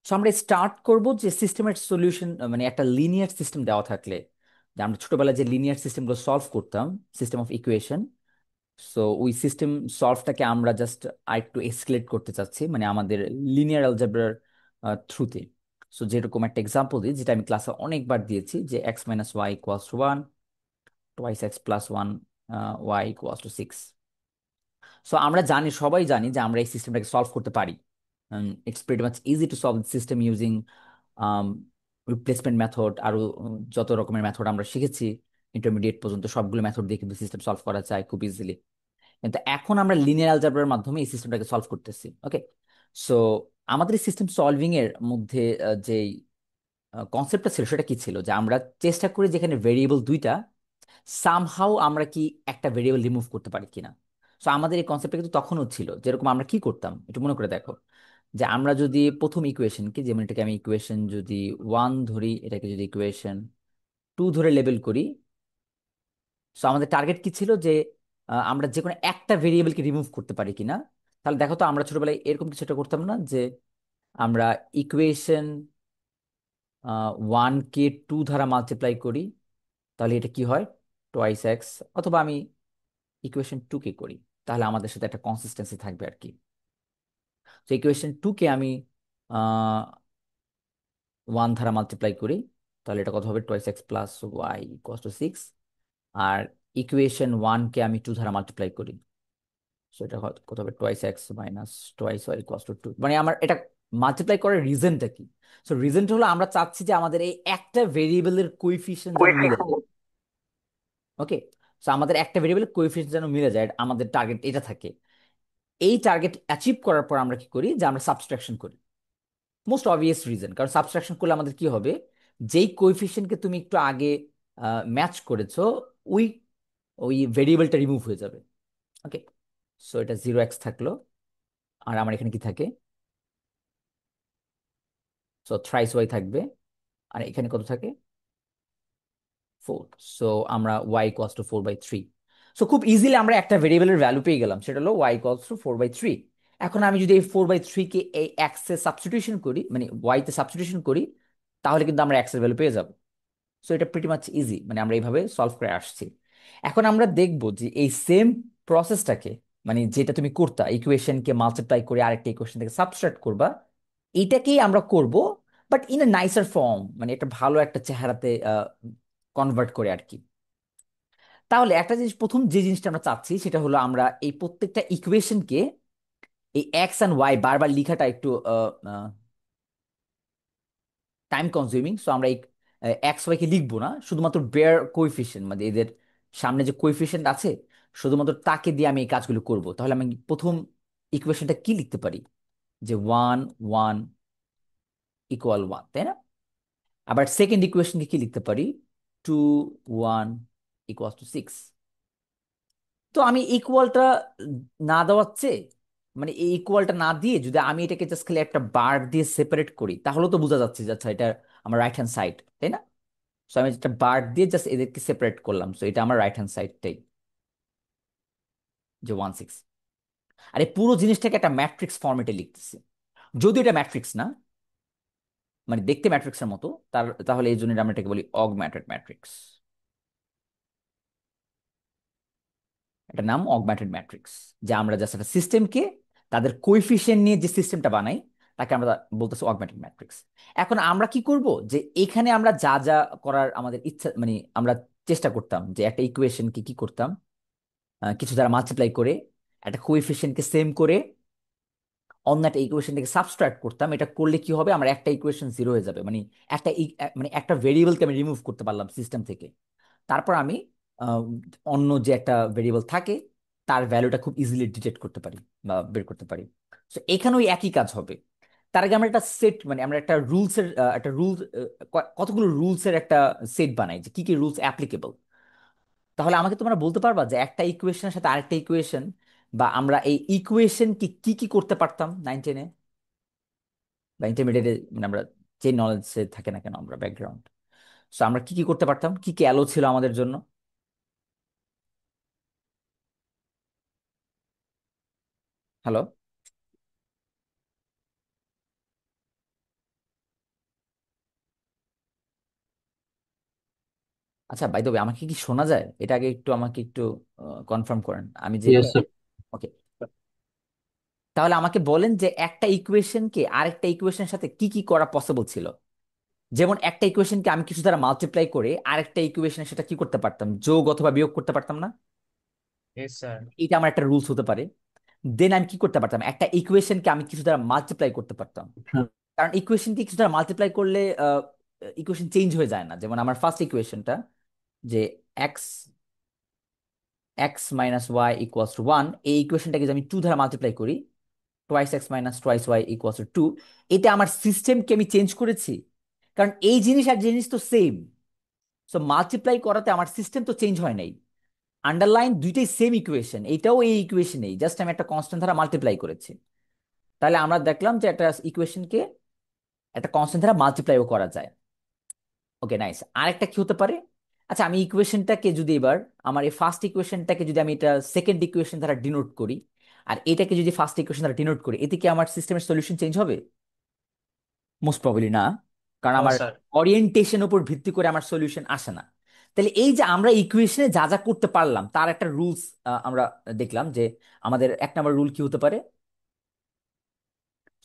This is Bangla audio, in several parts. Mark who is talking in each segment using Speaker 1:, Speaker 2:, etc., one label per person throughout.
Speaker 1: সো আমরা স্টার্ট করব যে সিস্টেমের সলিউশন, মানে একটা লিনিয়ার সিস্টেম দেওয়া থাকলে, যে আমরা ছোটবেলায় যে লিনিয়ার সিস্টেমগুলো সলভ করতাম, সিস্টেম অফ ইকুয়েশন। সো ওই সিস্টেম সলভটাকে আমরা জাস্ট আরেকটু এসকেলেট করতে চাচ্ছি, মানে আমাদের লিনিয়ার অ্যালজেব্রার থ্রুতে। সো যেরকম একটা এক্সাম্পল দিই, যেটা আমি ক্লাসে অনেকবার দিয়েছি, যে x minus y equals to one, twice x plus one y equals two six. So আমরা জানি, সবাই জানি যে আমরা এই সিস্টেমটাকে সলভ করতে পারি। It's pretty much easy to solve system using replacement method, আরো যত রকমের মেথড আমরা শিখেছি ইন্টারমিডিয়েট পর্যন্ত, সবগুলো মেথড দিয়ে কিন্তু সিস্টেম সলভ করা যায় খুব ইজিলি। কিন্তু এখন আমরা লিনিয়ার অ্যালজেব্রার মাধ্যমে এই সিস্টেমটাকে সলভ করতেছি। ওকে, সো আমাদের এই সিস্টেম সলভিং এর মধ্যে যে কনসেপ্টটা ছিল সেটা কি ছিল, যে আমরা চেষ্টা করি যেখানে ভেরিয়েবল দুইটা, সামহাউ আমরা কি একটা ভেরিয়েবল রিমুভ করতে পারি কিনা। সো আমাদের এই কনসেপ্টটা কিন্তু তখনও ছিল, যেরকম আমরা কি করতাম একটু মনে করে দেখো, যে আমরা যদি প্রথম ইকুয়েশনকে, যেমন এটাকে আমি ইকুয়েশন যদি ওয়ান ধরি, এটাকে যদি ইকুয়েশন টু ধরে লেবেল করি, সো আমাদের টার্গেট কি ছিল, যে আমরা যে কোনো একটা ভেরিয়েবলকে রিমুভ করতে পারি কিনা। তাহলে দেখো তো, আমরা ছোটবেলায় এরকম কিছু একটা করতাম না, যে আমরা ইকুয়েশন ওয়ান কে টু দ্বারা মাল্টিপ্লাই করি, তাহলে এটা কি হয়, টোয়াইস এক্স। অথবা আমি ইকুয়েশন টু কে করি, তাহলে আমাদের সাথে একটা কনসিস্টেন্সি থাকবে আর কি। তো ইকুয়েশন টু কে আমি ওয়ান ধারা মাল্টিপ্লাই করি, তাহলে এটা কত হবে, twice x plus y equals two six. আর ইকুয়েশন ওয়ান কে আমি টু ধারা মাল্টিপ্লাই করি, সো এটা কত হবে, twice x minus twice y equals two two. মানে আমার এটা মাল্টিপ্লাই করার রিজনটা কি? সো রিজনটা হলো, আমরা চাচ্ছি যে আমাদের এই একটা ভেরিয়েবলের কোইফিশিয়েন্ট যেন মিলে যায়। ওকে, সো আমাদের একটা ভেরিয়েবলের কোইফিশিয়েন্ট যেন মিলে যায়, আমাদের টার্গেট এটা থাকে। এই টার্গেট অ্যাচিভ করার পর আমরা কি করি, যে আমরা সাবট্রাকশন করি। মোস্ট অবভিয়াস রিজন, কারণ সাবট্রাকশন করলে আমাদের কি হবে, যেই কোএফিসিয়েন্টকে তুমি একটু আগে ম্যাচ করেছো, ওই ওই ভেরিয়েবলটা রিমুভ হয়ে যাবে। ওকে, সো এটা জিরো এক্স থাকলো, আর আমার এখানে কি থাকে, সো থ্রাইস ওয়াই থাকবে, আর এখানে কত থাকে, ফোর। সো আমরা y equals to four by three. So খুব ইজিলি আমরা একটা ভেরিয়েবলের ভ্যালু পেয়ে গেলাম, সেটা হলো y equals to four by three. এখন আমি যদি এই ফোর বাই থ্রি কে এই এক্স এ সাবস্টিটিউশন করি, মানে ওয়াই তে সাবস্টিটিউশন করি, তাহলে কিন্তু আমরা এক্স এর ভ্যালু পেয়ে যাবো। সো এটা প্রিটি মাচ ইজি, মানে আমরা এইভাবে সলভ করে আসছি। এখন আমরা দেখব যে এই সেম প্রসেসটাকে, মানে যেটা তুমি করতা ইকুয়েশনকে মাল্টিপ্লাই করে আরেকটা ইকুয়েশন থেকে সাবট্রাক্ট করবা, এটাকেই আমরা করব, বাট ইন এ নাইসার ফর্ম, মানে এটা ভালো একটা চেহারাতে কনভার্ট করে আর কি। তাহলে একটা জিনিস, প্রথম যে জিনিসটা আমরা চাচ্ছি সেটা হলো, আমরা এই প্রত্যেকটা ইকুয়েশনকে, এই এক্স অ্যান্ড ওয়াই বারবার লিখাটা একটু টাইম কনজিউমিং। সো আমরা এই এক্স ওয়াই কে লিখবো না, শুধুমাত্র বেয়ার কোএফিসিয়েন্ট, মানে এদের সামনে যে কোএফিসিয়েন্ট আছে, শুধুমাত্র তাকে দিয়ে আমি এই কাজগুলো করব। তাহলে আমি প্রথম ইকুয়েশনটা কি লিখতে পারি, যে ওয়ান ওয়ান ইকুয়াল ওয়ান, তাই না? আবার সেকেন্ড ইকুয়েশনকে কি লিখতে পারি, two one equal to six. তো আমি ইকুয়ালটা না দেওয়ার চেয়ে, মানে এই ইকুয়ালটা না দিয়ে যদি আমি এটাকে জাস্ট খালি একটা বার দিয়ে সেপারেট করি, তাহলে তো বোঝা যাচ্ছে যে আচ্ছা এটা আমার রাইট হ্যান্ড সাইড, তাই না? সো আমি যেটা বার দিয়ে জাস্ট এদেরকে সেপারেট করলাম, সো এটা আমার রাইট হ্যান্ড সাইডটাই, যে ওয়ান সিক্স। আর এই পুরো জিনিসটাকে একটা ম্যাট্রিক্স ফর্মেটে লিখতেছি, যদিও এটা ম্যাট্রিক্স না, মানে দেখতে ম্যাট্রিক্সের মতো। তাহলে এই জন্য আমরা এটাকে বলি অগম্যাটেড ম্যাট্রিক্স। এটার নাম অগম্যাটেড ম্যাট্রিক্স। যে আমরা জাস্ট একটা সিস্টেমকে তাদের কোইফিশিয়েন্ট নিয়ে যে সিস্টেমটা বানাই, তাকে আমরা বলতেছি অগমেন্টেড ম্যাট্রিক্স। এখন আমরা কি করব, যে এখানে আমরা যা যা করার আমাদের ইচ্ছা, মানে আমরা চেষ্টা করতাম যে একটা ইকুয়েশনকে কি করতাম, কিছু দ্বারা মাল্টিপ্লাই করে একটা কোইফিশিয়েন্টকে সেম করে অন্য একটা ইকুয়েশন থেকে সাবট্রাক্ট করতাম। এটা করলে কি হবে, আমার একটা ইকুয়েশন জিরো হয়ে যাবে, মানে একটা মানে একটা ভেরিয়েবলকে আমি রিমুভ করতে পারলাম সিস্টেম থেকে। তারপর আমি আহ, অন্য যে একটা ভেরিয়েবল থাকে, তার ভ্যালুটা খুব ইজিলি ডিটেক্ট করতে পারি বা বের করতে পারি। তো এখানে ওই একই কাজ হবে। তার আগে আমরা একটা সেট, মানে আমরা একটা রুলস এর একটা রুল, কতগুলো রুলস এর একটা সেট বানাই, যে কি কি রুলস অ্যাপ্লিকেবল। তাহলে আমাকে তোমরা বলতে পারবা যে একটা ইকুয়েশনের সাথে আরেকটা ইকুয়েশন, বা আমরা এই ইকুয়েশন কি কি কি করতে পারতাম নাইন টেনে বা ইন্টারমিডিয়েটে, মানে আমরা যে নলেজে থাকে না কেন আমরা ব্যাকগ্রাউন্ড, সো আমরা কি কি করতে পারতাম, কি কি অ্যালো ছিল আমাদের জন্য। হ্যালো? আচ্ছা, বাই দ্য ওয়ে, আমাকে কি শোনা যায়? এটা আগে একটু আমাকে একটু কনফার্ম করেন। আমি যে
Speaker 2: ইয়েস স্যার।
Speaker 1: ওকে, তাহলে আমাকে বলেন যে একটা ইকুয়েশনকে আরেকটা ইকুয়েশনের সাথে কি কি করা পসিবল ছিল। যেমন একটা ইকুয়েশনকে আমি কিছু দ্বারা মাল্টিপ্লাই করে আরেকটা ইকুয়েশনের সাথে কি করতে পারতাম, যোগ অথবা বিয়োগ করতে পারতাম না?
Speaker 2: Yes sir.
Speaker 1: এটা আমার একটা রুলস হতে পারে। দেন আমি কি করতে পারতাম, একটা ইকুয়েশনকে আমি কিছু দ্বারা মাল্টিপ্লাই করতে পারতাম। কারণ ইকুয়েশনকে কিছু দ্বারা মাল্টিপ্লাই করলে ইকুয়েশন চেঞ্জ হয়ে যায় না। যেমন আমার ফার্স্ট ইকুয়েশনটা, যে x x minus y equals to one, এই ইকুয়েশনটাকে যদি আমি টু দ্বারা মাল্টিপ্লাই করি, twice x minus twice y equals two two, এটা আমার সিস্টেমকে আমি চেঞ্জ করেছি। কারণ এই জিনিস আর জিনিস তো সেম। সো মাল্টিপ্লাই করাতে আমার সিস্টেম তো চেঞ্জ হয় নাই। আন্ডারলাইন দুইটাই সেম ইকুয়েশন, এইটাও এই ইকুয়েশনেই, জাস্ট আমি একটা কনস্ট্যান্ট দ্বারা মাল্টিপ্লাই করেছি। তাহলে আমরা দেখলাম যে একটা ইকুয়েশনকে একটা কনস্ট্যান্ট দ্বারা মাল্টিপ্লাইও করা যায়। ওকে, নাইস। আরেকটা কি হতে পারে? আচ্ছা, আমি ইকুয়েশনটাকে যদি এবার, আমার এই ফার্স্ট ইকুয়েশনটাকে যদি আমি এটা সেকেন্ড ইকুয়েশন দ্বারা ডিনোট করি, আর এটাকে যদি ফার্স্ট ইকুয়েশন দ্বারা ডিনোট করি, এতে কি আমার সিস্টেমের সলিউশন চেঞ্জ হবে? মোস্ট প্রবাবলি না, কারণ
Speaker 2: নো
Speaker 1: আমার
Speaker 2: স্যার।
Speaker 1: ওরিয়েন্টেশন উপর ভিত্তি করে আমার সলিউশন আসে না। তাহলে এই যে আমরা ইকুয়েশনে যা যা করতে পারলাম তার একটা রুলস আমরা দেখলাম যে আমাদের এক নম্বর রুল কি হতে পারে।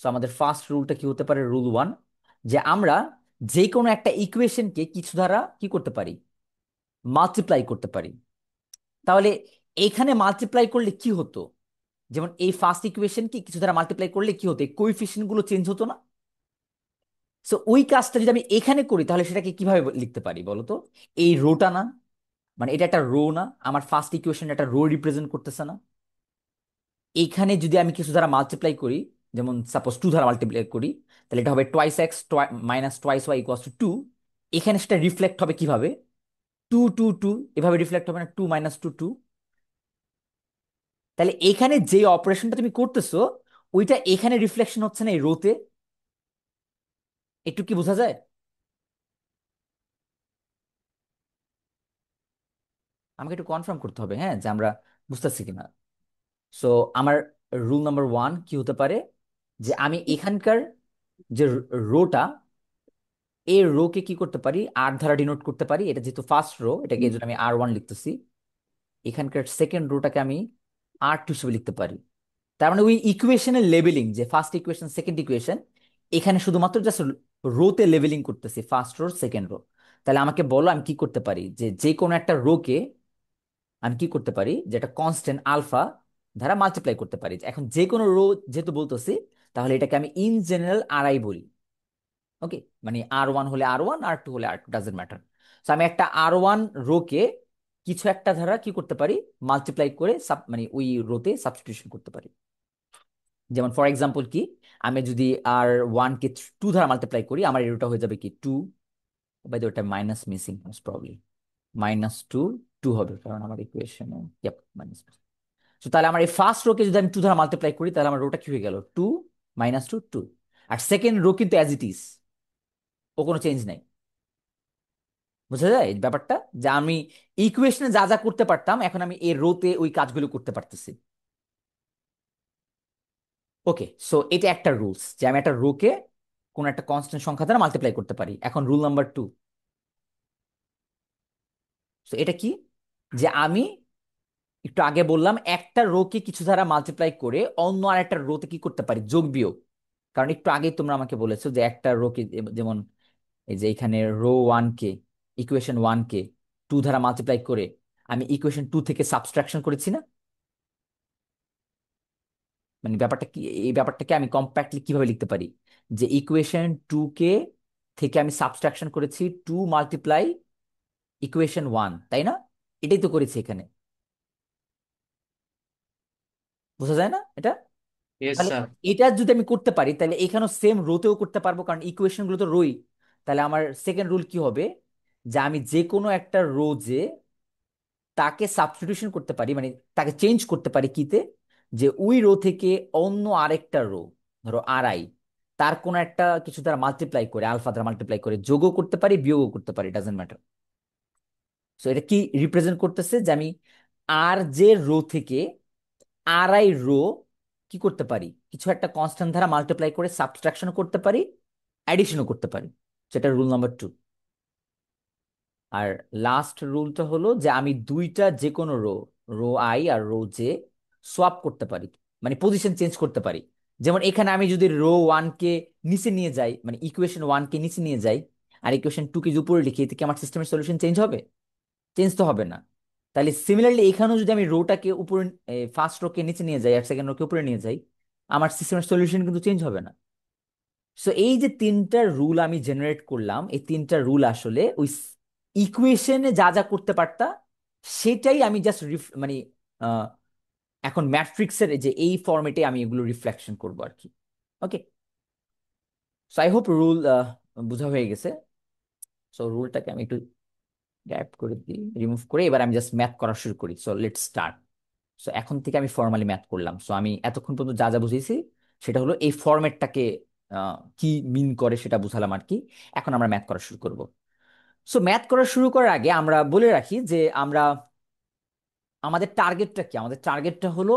Speaker 1: সো আমাদের ফার্স্ট রুলটা কি হতে পারে, রুল ওয়ান, যে আমরা যে কোনো একটা ইকুয়েশনকে কিছু দ্বারা কি করতে পারি, মাল্টিপ্লাই করতে পারি। তাহলে এইখানে মাল্টিপ্লাই করলে কি হতো? যেমন এই ফার্স্ট ইকুয়েশনকে কিছু দ্বারা মাল্টিপ্লাই করলে কি হতো, কোইফিশিয়েন্ট গুলো চেঞ্জ হতো না? সো ওই কাজটা যদি আমি এখানে করি তাহলে সেটাকে কিভাবে লিখতে পারি বলো তো? এই রোটা না, মানে এটা একটা রো না, আমার ফার্স্ট ইকুয়েশন একটা রো রিপ্রেজেন্ট করতেছে না? এইখানে যদি আমি কিছু দ্বারা মাল্টিপ্লাই করি, যেমন সাপোজ টু দ্বারা মাল্টিপ্লাই করি, তাহলে এটা হবে twice x minus twice y equals two two. এখানে সেটা রিফ্লেক্ট হবে কিভাবে, টু টু টু, এভাবে রিফ্লেক্ট হবে না, টু মাইনাস টু টু। তাহলে এখানে যে অপারেশনটা তুমি করতেছো ওইটা এখানে রিফ্লেকশন হচ্ছে না এই রোতে। একটু কি বোঝা যায়? আমাকে একটু কনফার্ম করতে হবে, হ্যাঁ, যে আমরা বুঝতেছি কিনা। সো আমার রুল নাম্বার ওয়ান কি হতে পারে, যে আমি এখানকার যে রোটা, এই রো কে কি করতে পারি, আর দ্বারা ডিনোট করতে পারি। এটা যেহেতু ফার্স্ট রো, এটাকে যদি আমি আর ওয়ান লিখতেছি, এখানকার সেকেন্ড রোটাকে আমি আর টু হিসেবে লিখতে পারি। তার মানে ওই ইকুয়েশনের লেভেলিং, যে ফার্স্ট ইকুয়েশন সেকেন্ড ইকুয়েশন, এখানে শুধুমাত্র জাস্ট রোতে লেভেলিং করতেছি, ফার্স্ট রো সেকেন্ড রো। তাহলে আমাকে বলো আমি কি করতে পারি, যে যে কোনো একটা রোকে আমি কি করতে পারি, যেটা কনস্ট্যান্ট আলফা দ্বারা মাল্টিপ্লাই করতে পারি। এখন যে কোনো রো যেহেতু বলতেছি, তাহলে এটাকে আমি ইন জেনারেল আর আই বলি। ওকে, মানে আর ওয়ান হলে আর ওয়ান, আর টু হলে আর টু, ডাজেন্ট ম্যাটার। তো আমি একটা আর ওয়ান রোকে কিছু একটা ধারা কি করতে পারি, মাল্টিপ্লাই করে মানে ওই রোতে সাবস্টিটিউশন করতে পারি। যেমন ফর এক্সাম্পল কি, আমি যদি আর ওয়ান কে টু দ্বারা মাল্টিপ্লাই করি, আমার এই রোটা হয়ে যাবে কি টু। বাই দ্য ওটা minus missing most probably, minus two two হবে, কারণ আমার ইকুয়েশনে মাইনাস। তো তাহলে আমার এই ফার্স্ট রোকে যদি আমি টু দ্বারা মাল্টিপ্লাই করি, তাহলে আমার রোটা কি হয়ে গেল, টু মাইনাস টু টু। আর সেকেন্ড রো কিন্তু অ্যাজ ইট ইজ, ও কোনো চেঞ্জ নাই। বোঝা যায় এই ব্যাপারটা, যে আমি ইকুয়েশনে যা যা করতে পারতাম এখন আমি এই রোতে ওই কাজগুলো করতে পারতেছি। ওকে, সো এটা একটা রুলস, যে আমি একটা রোকে কোন একটা কনস্ট্যান্ট সংখ্যা দ্বারা মাল্টিপ্লাই করতে পারি। এখন রুল নাম্বার টু, তো এটা কি, যে আমি একটু আগে বললাম একটা রোকে কিছু দ্বারা মাল্টিপ্লাই করে অন্য আর একটা রোতে কি করতে পারি, যোগ বিয়োগ। কারণ একটু আগেই তোমরা আমাকে বলেছো যে একটা রোকে, যেমন এই যে এখানে রো ওয়ান কে, ইকুয়েশন ওয়ান কে টু দ্বারা মাল্টিপ্লাই করে আমি ইকুয়েশন টু থেকে সাবট্রাকশন করেছি না? মানে ব্যাপারটা কি, এই ব্যাপারটাকে আমি কম্প্যাক্টলি কিভাবে লিখতে পারি, যে ইকুয়েশন টু কে থেকে আমি সাবট্রাকশন করেছি টু মাল্টিপ্লাই ইকুয়েশন ওয়ান, তাই না? এটাই তো করেছি এখানে। বোঝা যায় না এটা?
Speaker 2: ইয়েস
Speaker 1: তাহলে
Speaker 2: স্যার।
Speaker 1: এটা যদি আমি করতে পারি, তাহলে এখানেও সেম রোতেও করতে পারবো, কারণ ইকুয়েশন গুলো তো রোই। তাহলে আমার সেকেন্ড রুল কি হবে, যে আমি যে কোনো একটা রো যে তাকে সাবস্টিটিউশন করতে পারি, মানে তাকে চেঞ্জ করতে পারি কিতে, যে ওই রো থেকে অন্য আরেকটা রো, ধরো আর আই, তার কোনো একটা কিছু দ্বারা মাল্টিপ্লাই করে, আলফা দ্বারা মাল্টিপ্লাই করে যোগও করতে পারি বিয়োগও করতে পারি, ডাজেন্ট ম্যাটার। সো এটা কি রিপ্রেজেন্ট করতেছে, যে আমি আর যে রো থেকে আর আই রো কি করতে পারি, কিছু একটা কনস্ট্যান্ট দ্বারা মাল্টিপ্লাই করে সাবট্রাকশন করতে পারি, অ্যাডিশনও করতে পারি। সেটা রুল নাম্বার টু। আর লাস্ট রুলটা হলো যে আমি দুইটা যে কোনো রো, রো আই আর রো জে সোয়াপ করতে পারি, মানে পজিশন চেঞ্জ করতে পারি। যেমন এখানে আমি যদি রো ওয়ানকে নিচে নিয়ে যাই, মানে ইকুয়েশন ওয়ানকে নিচে নিয়ে যাই আর ইকুয়েশন টুকে যদি উপরে লিখি, এতে কি আমার সিস্টেমের সলিউশন চেঞ্জ হবে? চেঞ্জ তো হবে না। তাহলে সিমিলারলি এখানেও যদি আমি রোটাকে উপরে, ফার্স্ট রোকে নিচে নিয়ে যাই আর সেকেন্ড রোকে উপরে নিয়ে যাই, আমার সিস্টেমের সলিউশন কিন্তু চেঞ্জ হবে না। সো এই যে তিনটা রুল আমি জেনারেট করলাম, এই তিনটা রুল আসলে ওই ইকুয়েশনে যা যা করতে পারতা সেটাই আমি জাস্ট মানে আহ, এখন ম্যাট্রিক্সের যে এই ফরম্যাটে আমি এগুলো রিফ্লেকশন করবো আর কি। ওকে, সো আই হোপ রুল বোঝা হয়ে গেছে। সো রুলটাকে আমি একটু গ্যাপ করে দিই, রিমুভ করে এবার আমি জাস্ট ম্যাথ করা শুরু করি। So let's start. সো এখন থেকে আমি ফর্মালি ম্যাথ করলাম। সো আমি এতক্ষণ পর্যন্ত যা যা বুঝিয়েছি সেটা হলো এই ফরম্যাটটাকে কি মিন করে সেটা বুঝালাম আর কি। এখন আমরা ম্যাথ করা শুরু করব। সো ম্যাথ করা শুরু করার আগে আমরা বলে রাখি যে আমরা আমাদের টার্গেটটা কি। আমাদের টার্গেটটা হলো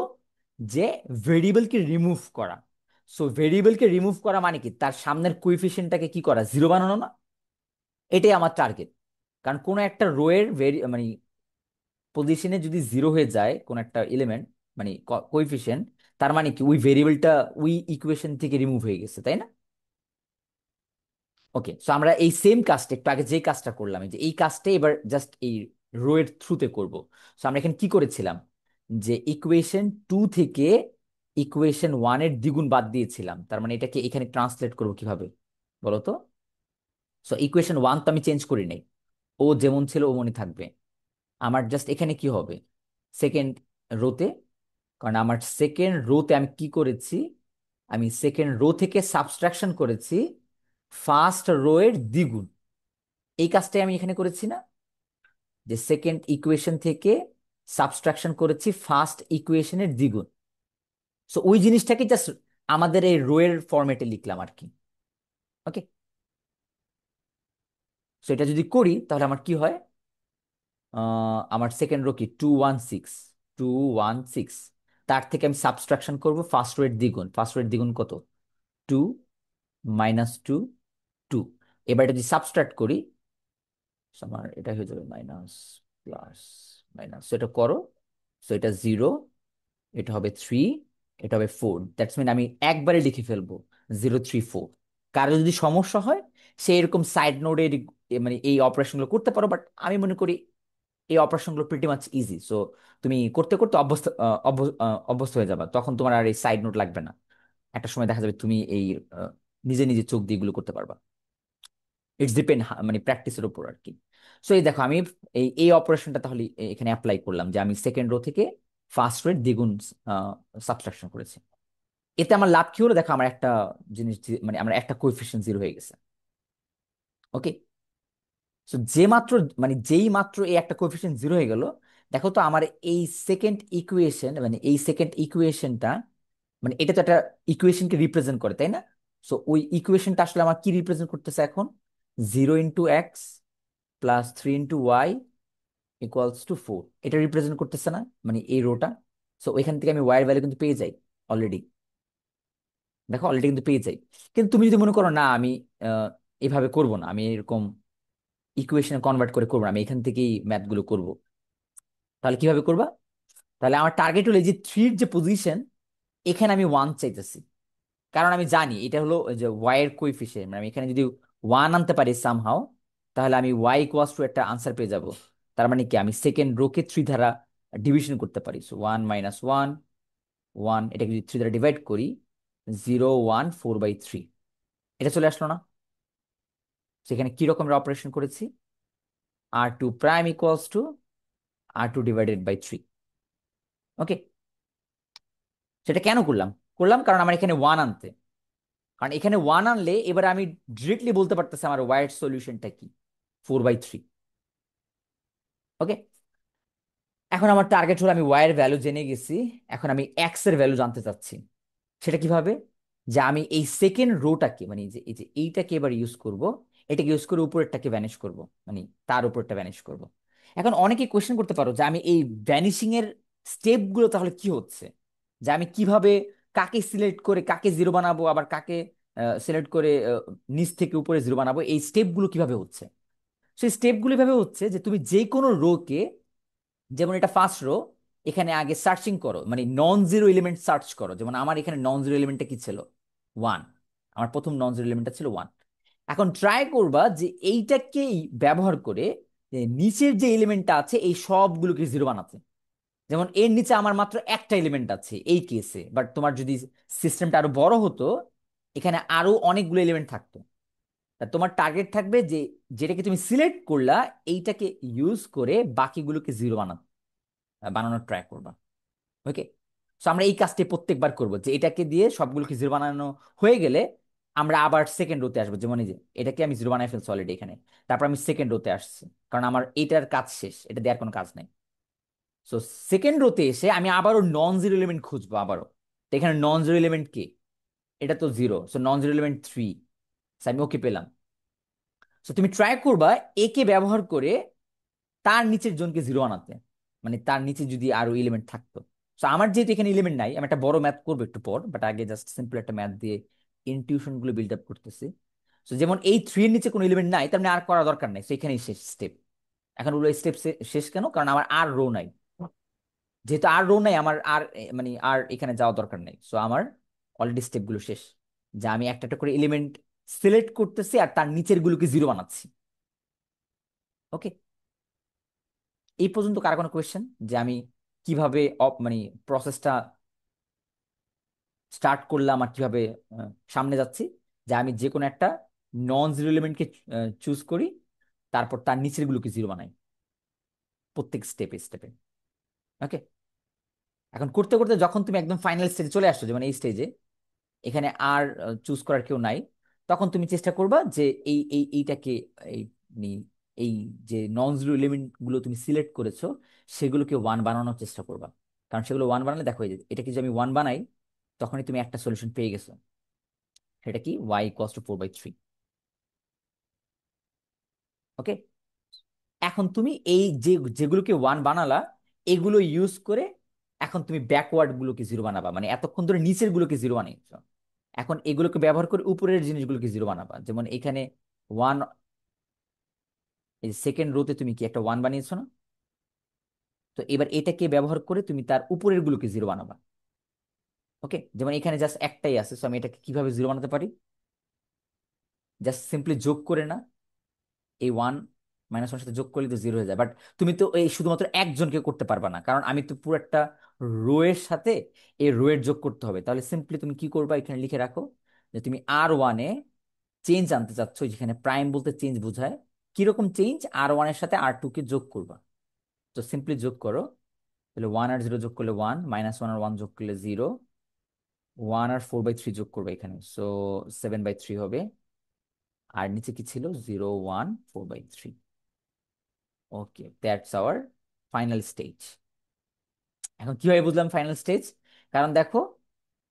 Speaker 1: যে ভেরিয়েবলকে রিমুভ করা। সো ভেরিয়েবলকে রিমুভ করা মানে কি, তার সামনের কোইফিশিয়েন্টটাকে কি করা, জিরো বানানো না? এটাই আমার টার্গেট। কারণ কোনো একটা রো এর মানে পজিশনে যদি জিরো হয়ে যায় কোন একটা এলিমেন্ট, মানে কোইফিশিয়েন্ট, তার মানে কি ওই ভেরিয়েবলটা ওই ইকুয়েশন থেকে রিমুভ হয়ে গেছে, তাই না? ওকে, সো আমরা এই সেম কাজটা একটু আগে যে কাজটা করলাম, এই যে এই কাজটা এবার জাস্ট এই রো এর থ্রুতে করব। সো আমরা এখানে কি করেছিলাম, যে ইকুয়েশন টু থেকে ইকুয়েশন ওয়ান এর দ্বিগুণ বাদ দিয়েছিলাম। তার মানে এটাকে এখানে ট্রান্সলেট করবো কিভাবে বলো তো? সো ইকুয়েশন ওয়ান তো আমি চেঞ্জ করি নাই, ও যেমন ছিল ওমনই থাকবে। আমার জাস্ট এখানে কি হবে, সেকেন্ড রোতে, কারণ আমার সেকেন্ড রোতে আমি কি করেছি, আমি সেকেন্ড রো থেকে সাবট্রাকশন করেছি ফার্স্ট রো এর দ্বিগুণ। এই কাজটাই আমি এখানে করেছি না, যে সেকেন্ড ইকুয়েশন থেকে সাবট্রাকশন করেছি ফার্স্ট ইকুয়েশনের দ্বিগুণ। সো ওই জিনিসটাকে জাস্ট আমাদের এই রো এর ফরম্যাটে লিখলাম আর কি। ওকে, সো এটা যদি করি তাহলে আমার কি হয়, আমার সেকেন্ড রো কি 216, 216, তার থেকে আমি সাবট্রাকশন করব ফার্স্ট রো এর দ্বিগুণ। ফার্স্ট রো এর দ্বিগুণ কত, 2 মাইনাস 2, 2। এবার এটা যদি সাবট্রাক্ট করি, so আমার এটা হয়ে যাবে মাইনাস প্লাস মাইনাস, এটা করো। সো এটা 0, এটা হবে 3, এটা হবে 4। দ্যাটস মিন আমি একবারে লিখে ফেলবো 0 3 4। কারো যদি সমস্যা হয় সে এরকম সাইড নোডে মানে এই অপারেশনগুলো করতে পারো, বাট আমি মনে করি এই অপারেশনগুলো প্রিটি মাচ ইজি। সো তুমি করতে করতে অভ্যস্ত অভ্যস্ত হয়ে যাবে, তখন তোমার আর এই সাইড নোট লাগবে না। একটা সময় দেখা যাবে তুমি এই নিজে নিজে চোখ দিয়ে এগুলো করতে পারবা। ইটস ডিপেন্ড মানে প্র্যাকটিসের উপর আর কি। সো এই দেখো আমি এই এই অপারেশনটা তাহলে এখানে অ্যাপ্লাই করলাম, যে আমি সেকেন্ড রো থেকে ফার্স্ট রো এর দ্বিগুণ সাবট্রাকশন করেছি। এতে আমার লাভ কি হলো দেখো, আমার একটা জিনিস মানে আমার একটা কোএফিসিয়েন্ট জিরো হয়ে গেছে। ওকে, সো যে মাত্র, মানে যেই মাত্র এই একটা কোএফিসিয়েন্ট জিরো হয়ে গেল, দেখো তো আমার এই সেকেন্ড ইকুয়েশন, মানে এই সেকেন্ড ইকুয়েশনটা, মানে এটা তো একটা ইকুয়েশনকে রিপ্রেজেন্ট করে, তাই না? সো ওই ইকুয়েশনটা আসলে আমার কি রিপ্রেজেন্ট করতেছে এখন, 0 × x plus 3 × y equals to 4, এটা রিপ্রেজেন্ট করতেছে না, মানে এই রোটা। সো ওইখান থেকে আমি ওয়াই এর ভ্যালু কিন্তু পেয়ে যাই অলরেডি। দেখো অলরেডি কিন্তু পেয়ে যাই। কিন্তু তুমি যদি মনে করো না আমি এভাবে করব না, আমি এরকম ইকুয়েশনে কনভার্ট করে করবো না, আমি এখান থেকেই ম্যাথগুলো করব, তাহলে কিভাবে করবা? তাহলে আমার টার্গেট হলো এই যে থ্রির যে পজিশন, এখানে আমি ওয়ান চাইতেছি। কারণ আমি জানি এটা হলো ওই যে ওয়াই এর কোইফিসিয়েন্ট, মানে আমি এখানে যদি ওয়ান আনতে পারি সামহাও, তাহলে আমি ওয়াই ইকুয়ালস টু একটা আনসার পেয়ে যাব। তার মানে কি, আমি সেকেন্ড রোকে থ্রি দ্বারা ডিভিশন করতে পারি। সো 1 - 1, 1, এটাকে যদি থ্রি দ্বারা ডিভাইড করি, 0 1 4/3, এটা চলে আসলো না? সেখানে কি রকমের অপারেশন করেছি, r2 prime equals to r2 / 3। ওকে, সেটা কেন করলাম? করলাম কারণ আমার এখানে ওয়ান আনতে, কারণ এখানে ওয়ান আনলে এবার আমি ডিরেক্টলি বলতে পারতেছি আমার ওয়াইড সলিউশনটা কি, 4/3। ওকে, এখন আমার টার্গেট হলো আমি ওয়াই এর ভ্যালু জেনে গেছি, এখন আমি এক্স এর ভ্যালু জানতে চাচ্ছি। সেটা কিভাবে, যে আমি এই সেকেন্ড রোটাকে, মানে এই যে এইটাকে এবার ইউজ করব, এটাকে ইউজ করে উপরেরটাকে ভ্যানিশ করব, মানে তার উপরটা ভ্যানিশ করব। এখন অনেকে কোয়েশ্চেন করতে পারো যে আমি এই ভ্যানিশিং এর স্টেপ গুলো তাহলে কি হচ্ছে, যে আমি কিভাবে কাকে সিলেক্ট করে কাকে জিরো বানাবো, আবার কাকে সিলেক্ট করে নিচ থেকে উপরে জিরো বানাবো, এই স্টেপ গুলো কিভাবে হচ্ছে? সেই স্টেপগুলো ভাবে হচ্ছে যে তুমি যে কোনো রোকে, যেমন এটা ফার্স্ট রো, এখানে আগে সার্চিং করো, মানে নন জিরো এলিমেন্ট সার্চ করো। যেমন আমার এখানে নন জিরো এলিমেন্টটা কি ছিল? ওয়ান। আমার প্রথম নন জিরো এলিমেন্টটা ছিল ওয়ান। এখন ট্রাই করবা যে এইটাকেই ব্যবহার করে যে নিচের যে এলিমেন্টটা আছে এই সবগুলোকে জিরো বানাতে। যেমন এর নিচে আমার মাত্র একটা এলিমেন্ট আছে এই কেসে, বাট তোমার যদি সিস্টেমটা আরো বড় হতো, এখানে আরো অনেকগুলো এলিমেন্ট থাকতো। তা তোমার টার্গেট থাকবে যে যেটাকে তুমি সিলেক্ট করলা এইটাকে ইউজ করে বাকিগুলোকে জিরো বানানোর ট্রাই করবা। ওকে। সো আমরা এই কাজটি প্রত্যেকবার করব, যে এটাকে দিয়ে সবগুলোকে জিরো বানানো হয়ে গেলে আমরা আবার সেকেন্ড রোতে আসবো। যেমন এই যে এটাকে আমি জিরো বানাই ফেলছি অলরেডি এখানে, তারপর আমি সেকেন্ড রোতে আসছি, কারণ আমার এইটার কাজ শেষ, এটা দেওয়ার কোনো কাজ নাই। সো সেকেন্ড রোতে এসে আমি আবারও নন জিরো এলিমেন্ট খুঁজবো আবারও। তো এখানে নন জিরো এলিমেন্ট কি? এটা তো জিরো, সো নন জিরো এলিমেন্ট থ্রি। আমি ওকে পেলাম। সো তুমি ট্রাই করবা একে ব্যবহার করে তার নিচের জোনকে জিরো আনাতে, মানে তার নিচে যদি আরো এলিমেন্ট থাকতো। তো আমার যেহেতু এখানে এলিমেন্ট নাই, আমি একটা বড় ম্যাথ করবো একটু পর, বাট আগে জাস্ট সিম্পল একটা ম্যাথ দিয়ে ইনটিউশন গুলো বিল্ড আপ করতেছি। তো যেমন এই থ্রি এর নিচে কোনো এলিমেন্ট নাই, তার মানে আর করা দরকার নাই, তো এখানেই শেষ স্টেপ। এখন ওগুলো স্টেপ শেষ কেন? কারণ আমার আর রো নাই। যেহেতু আর রো নাই, আমার আর মানে আর এখানে যাওয়ার দরকার নাই। সো আমার অলরেডি স্টেপ গুলো শেষ, যা আমি একটা একটা করে এলিমেন্ট সিলেক্ট করতেছি আর তার নিচের গুলোকে জিরো বানাচ্ছি। ওকে। এই পর্যন্ত কার কোনো কোয়েশ্চেন যে আমি কিভাবে মানে প্রসেসটা স্টার্ট করলাম আর কিভাবে সামনে যাচ্ছি? যে আমি যে কোনো একটা নন জিরো এলিমেন্টকে চুজ করি, তারপর তার নিচের গুলোকে জিরো বানাই প্রত্যেক স্টেপে স্টেপে। ওকে। এখন করতে করতে যখন তুমি একদম ফাইনাল স্টেজে চলে আসছো, যেমন এই স্টেজে এখানে আর চুজ করার কেউ নাই, তখন তুমি চেষ্টা করবা যে এইটাকে এই মানে এই যে নন জিরো এলিমেন্ট গুলো তুমি সিলেক্ট করেছো সেগুলোকে ওয়ান বানানোর চেষ্টা করবা। কারণ সেগুলো ওয়ান বানালে দেখো, এই যে এটাকে যদি আমি ওয়ান বানাই, তখনই তুমি একটা সলিউশন পেয়ে গেছো। সেটা কি? Y equals to 4/3। ওকে। এখন তুমি এই যে যেগুলোকে ওয়ান বানালা এগুলো ইউজ করে এখন তুমি ব্যাকওয়ার্ড গুলোকে জিরো বানাবা, মানে এতক্ষণ ধরে নিচের গুলোকে জিরো বানিয়েছো, এখন এগুলোকে ব্যবহার করে উপরের জিনিসগুলোকে জিরো বানাবা। যেমন এখানে ওয়ান, এই সেকেন্ড রোতে তুমি কি একটা ওয়ান বানিয়েছো না? তো এবার এটাকে ব্যবহার করে তুমি তার উপরের গুলোকে জিরো বানাবা। ওকে। যেমন এখানে জাস্ট একটাই আছে, সো আমি এটাকে কিভাবে জিরো বানাতে পারি? জাস্ট সিম্পলি যোগ করে না, এই ওয়ান মাইনাস ওয়ান সাথে যোগ করলে তো জিরো হয়ে যায়। বাট তুমি তো এই শুধুমাত্র একজনকে করতে পারবা না, কারণ আমি তো পুরো একটা রো এর সাথে এই রো এর যোগ করতে হবে। তাহলে সিম্পলি তুমি কি করবা, এখানে লিখে রাখো যে তুমি আর ওয়ানে চেঞ্জ আনতে চাচ্ছ, যেখানে প্রাইম বলতে চেঞ্জ বোঝায়। কিরকম চেঞ্জ? আর ওয়ানের সাথে আর টু কে যোগ করবা। তো সিম্পলি যোগ করো। তাহলে ওয়ান আর জিরো যোগ করলে ওয়ান, মাইনাস ওয়ান আর ওয়ান যোগ করলে জিরো, ওয়ান আর 4/3 যোগ করবে এখানে, সো 7/3 হবে। আর নিচে কি ছিল? 0, 1, 4/3। ওকে, দ্যাটস আওয়ার ফাইনাল স্টেজ। এখন কিভাবে বুঝলাম ফাইনাল স্টেজ? কারণ দেখো,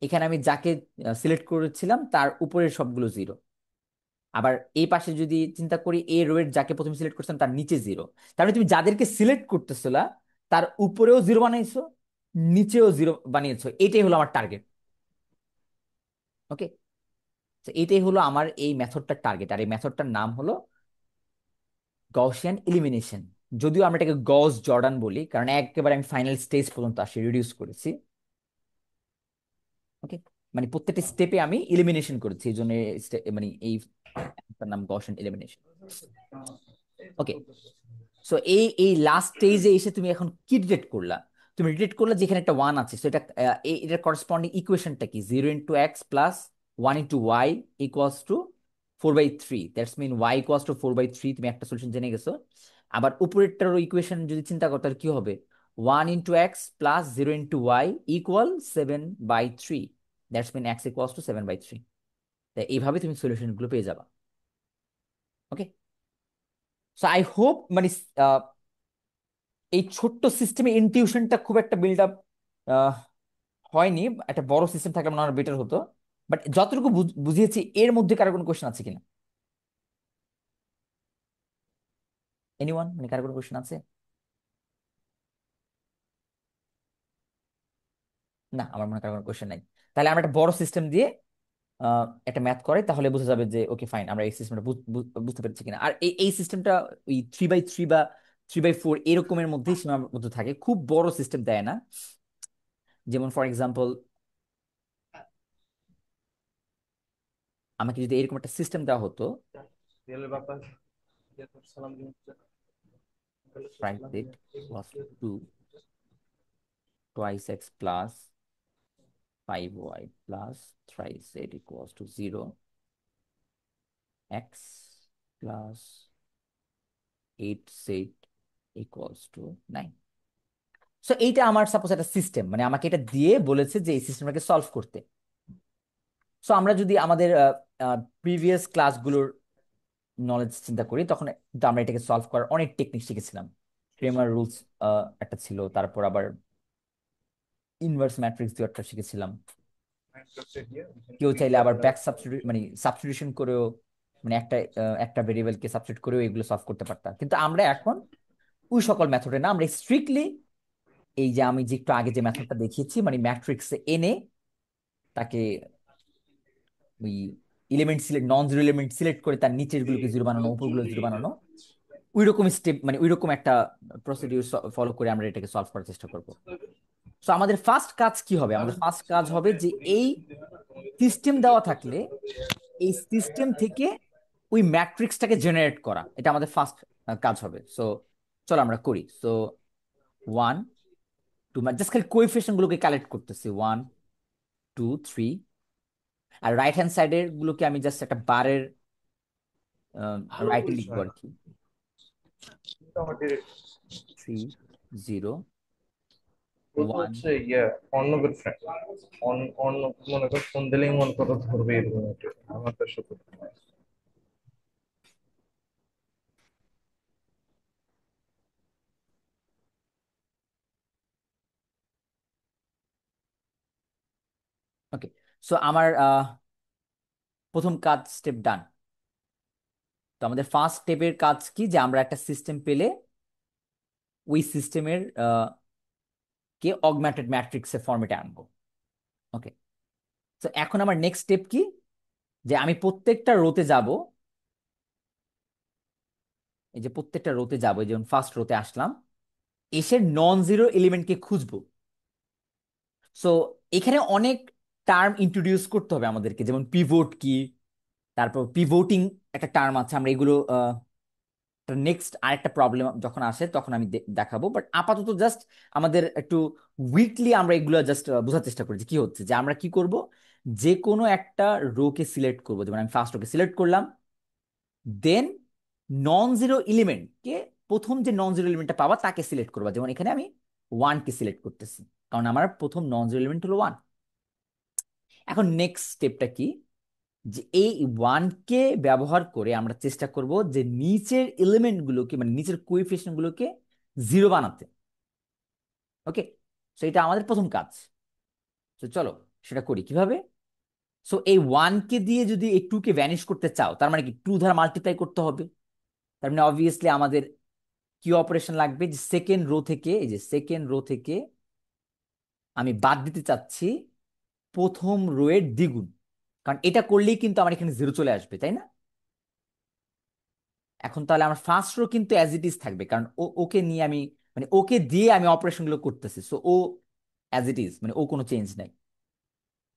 Speaker 1: এখানে আমি যাকে সিলেক্ট করেছিলাম তার উপরের সবগুলো জিরো। আবার এই পাশে যদি চিন্তা করি, এ রো এর যাকে প্রথমে সিলেক্ট করছিলাম তার নিচে জিরো। তার মানে তুমি যাদেরকে সিলেক্ট করতেছিলা তার উপরেও জিরো বানাইছো, নিচেও জিরো বানিয়েছো। এটাই হলো আমার টার্গেট। ওকে। তো এটাই হলো আমার এই মেথডটার টার্গেট, আর এই মেথডটার নাম হলো গaussian এলিমিনেশন। যদিও আমরা এটাকে গস জর্ডান বলি, কারণ একেবারে আমি ফাইনাল স্টেজ পর্যন্ত আসি রিডিউস করেছি। ওকে। মানে প্রত্যেকটা স্টেপে আমি এলিমিনেশন করেছি, এই জন্য মানে এই তার নাম গসিয়ান এলিমিনেশন। ওকে। সো এই এই লাস্ট স্টেজে এসে তুমি এখন কি ডিটেক্ট করলা? তুমি ডিটেক্ট করলা যেখানে একটা ওয়ান আছে। সো এটা এটার করসপন্ডিং ইকুয়েশনটা কি? 0 × x + 1 × y = 4/3। That's mean y = 4/3। তুমি একটা সলিউশন জেনে গেছো। আবার উপরেরটার ইকুয়েশন যদি চিন্তা করো, তাহলে কি হবে? 1 × x + 0 × y = 7/3। That's mean x = 7/3। তাই এইভাবে তুমি সলিউশন গুলো পেয়ে যাবা। ওকে। সো আই হোপ মানে এই ছোট্ট সিস্টেমে ইনটিউশনটা খুব একটা বিল্ড আপ হয়নি। একটা বড় সিস্টেম থাকলে মনে হয় বেটার হতো। বাট যতটুকু বুঝিয়েছি, এর মধ্যে কারো কোনো কোয়েশ্চেন আছে কিনা? এনিওয়ান, মানে কারো কোনো কোয়েশ্চেন আছে? না, আমার মনে হয় কারো কোনো কোয়েশ্চেন নাই। তাহলে আমরা একটা বড় সিস্টেম দিয়ে একটা ম্যাথ করে, তাহলে বোঝা যাবে যে ওকে ফাইন, আমরা এই সিস্টেমটা বুঝতে পেরেছি কিনা। আর এই সিস্টেমটা ওই 3/3 বা 3/4 এরকমের মধ্যেই সীমাবদ্ধ থাকে, খুব বড় সিস্টেম দেয় না। যেমন ফর এক্সাম্পল, আমাকে যদি এরকম একটা সিস্টেম দেওয়া হতো, right দিট plus 2 twice x plus 5y plus thrice z equals to 0, x plus 8z equals to 9। So এইটা আমার সাপোজ একটা সিস্টেম, মানে আমাকে এটা দিয়ে বলেছে যে এই সিস্টেমটাকে সলভ করতে। সো আমরা যদি আমাদের প্রিভিয়াস ক্লাসগুলোর নলেজ চিন্তা করি, তখন কিন্তু আমরা এটাকে সলভ করার অনেক টেকনিক শিখেছিলাম। ক্রেমার রুলস একটা ছিল, তারপর আবার ইনভার্স ম্যাট্রিক্স দিয়ে একটা শিখেছিলাম। কেউ চাইলে আবার ব্যাক সাবস্টিটিউট মানে সাবস্টিটিউশন করেও, মানে একটা ভেরিয়েবলকে সাবস্টিটিউট করেও এগুলো সলভ করতে পারতাম। কিন্তু আমরা এখন ওই সকল মেথডে না, আমরা স্ট্রিক্টলি এই যে আমি যে একটু আগে যে মেথডটা দেখিয়েছি, মানে ম্যাট্রিক্সে এনে তাকে ওই এলিমেন্ট সিলেক্ট, নন জিরো এলিমেন্ট সিলেক্ট করে তার নিচের গুলোকে জিরো বানানো, উপরগুলো জিরো বানানো, ওই রকম স্টেপ, মানে ওই রকম একটা প্রসিডিউর ফলো করে আমরা এটাকে সলভ করার চেষ্টা করব। সো আমাদের ফার্স্ট কাজ কি হবে? আমাদের ফার্স্ট কাজ হবে যে এই সিস্টেম দেওয়া থাকলে এই সিস্টেম থেকে ওই ম্যাট্রিক্সটাকে জেনারেট করা, এটা আমাদের ফার্স্ট কাজ হবে। সো চলো আমরা করি। সো 1 2, জাস্ট খালি কোএফিসিয়েন্ট গুলোকে কালেক্ট করতেছি, 1 2 3। আর রাইট হ্যান্ড সাইডের গুলোকে আমি জাস্ট একটা বারের রাইটে লিখবো আর কি, 3 0
Speaker 3: ও তো
Speaker 1: 1।
Speaker 3: হচ্ছে ইয়ে অর্ণবের ফ্রেন্ড। অন্য মনে কর ফোন দিলেই মনে করো ধরবে এরকম একটা আমার তার সাথে।
Speaker 1: ওকে, সো আমার প্রথম কাজ স্টেপ ডান। তো আমাদের ফার্স্ট স্টেপের কাজ কি, যে আমরা একটা সিস্টেম পেলে ওই সিস্টেমের কে অগমেন্টেড ম্যাট্রিক্সের ফরম্যাটে আনবো। ওকে, তো এখন আমার নেক্সট স্টেপ কি, যে আমি প্রত্যেকটা রোতে যাব, এই যে প্রত্যেকটা রোতে যাবো, যেমন ফার্স্ট রোতে আসলাম, এসে নন জিরো এলিমেন্টকে খুঁজবো। সো এখানে অনেক টার্ম ইন্ট্রোডিউস করতে হবে আমাদেরকে, যেমন পিভট কি, তারপর পিভোটিং একটা টার্ম আছে, আমরা এগুলো নেক্সট আরেকটা প্রবলেম যখন আসে তখন আমি দেখাবো। বাট আপাতত জাস্ট আমাদের একটু উইকলি আমরা এগুলো জাস্ট বোঝার চেষ্টা করি যে কি হচ্ছে, যে আমরা কি করব, যে কোনো একটা রোকে সিলেক্ট করবো, যেমন আমি ফার্স্ট রোকে সিলেক্ট করলাম, দেন নন জিরো এলিমেন্টকে, প্রথম যে নন জিরো এলিমেন্টটা পাবা তাকে সিলেক্ট করবা। যেমন এখানে আমি 1 কে সিলেক্ট করতেছি, কারণ আমার প্রথম নন জিরো এলিমেন্ট হলো 1। এখন নেক্সট স্টেপটা কি, যে এই 1 কে ব্যবহার করে আমরা চেষ্টা করব যে নিচের এলিমেন্ট গুলোকে, মানে নিচের কোএফিসিয়েন্ট গুলোকে জিরো বানাতে। ওকে, সো এটা আমাদের প্রথম কাজ। তো চলো সেটা করি কিভাবে। সো এই 1 কে দিয়ে যদি এই 2 কে ভ্যানিশ করতে চাও, তার মানে কি 2 দ্বারা মাল্টিপ্লাই করতে হবে। তার মানে অবভিয়াসলি আমাদের কি অপারেশন লাগবে, যে সেকেন্ড রো থেকে, এই যে সেকেন্ড রো থেকে আমি বাদ দিতে চাচ্ছি প্রথম রো এর দ্বিগুণ, কারণ এটা করলেই কিন্তু আমার এখানে জিরো চলে আসবে, তাই না? এখন তাহলে আমার ফার্স্ট রো কিন্তু অ্যাজ ইট ইজ থাকবে, কারণ ওকে নিয়ে আমি, মানে ওকে দিয়ে আমি অপারেশন গুলো করতেছি। সো ও অ্যাজ ইট ইজ, মানে ও কোনো চেঞ্জ নাই।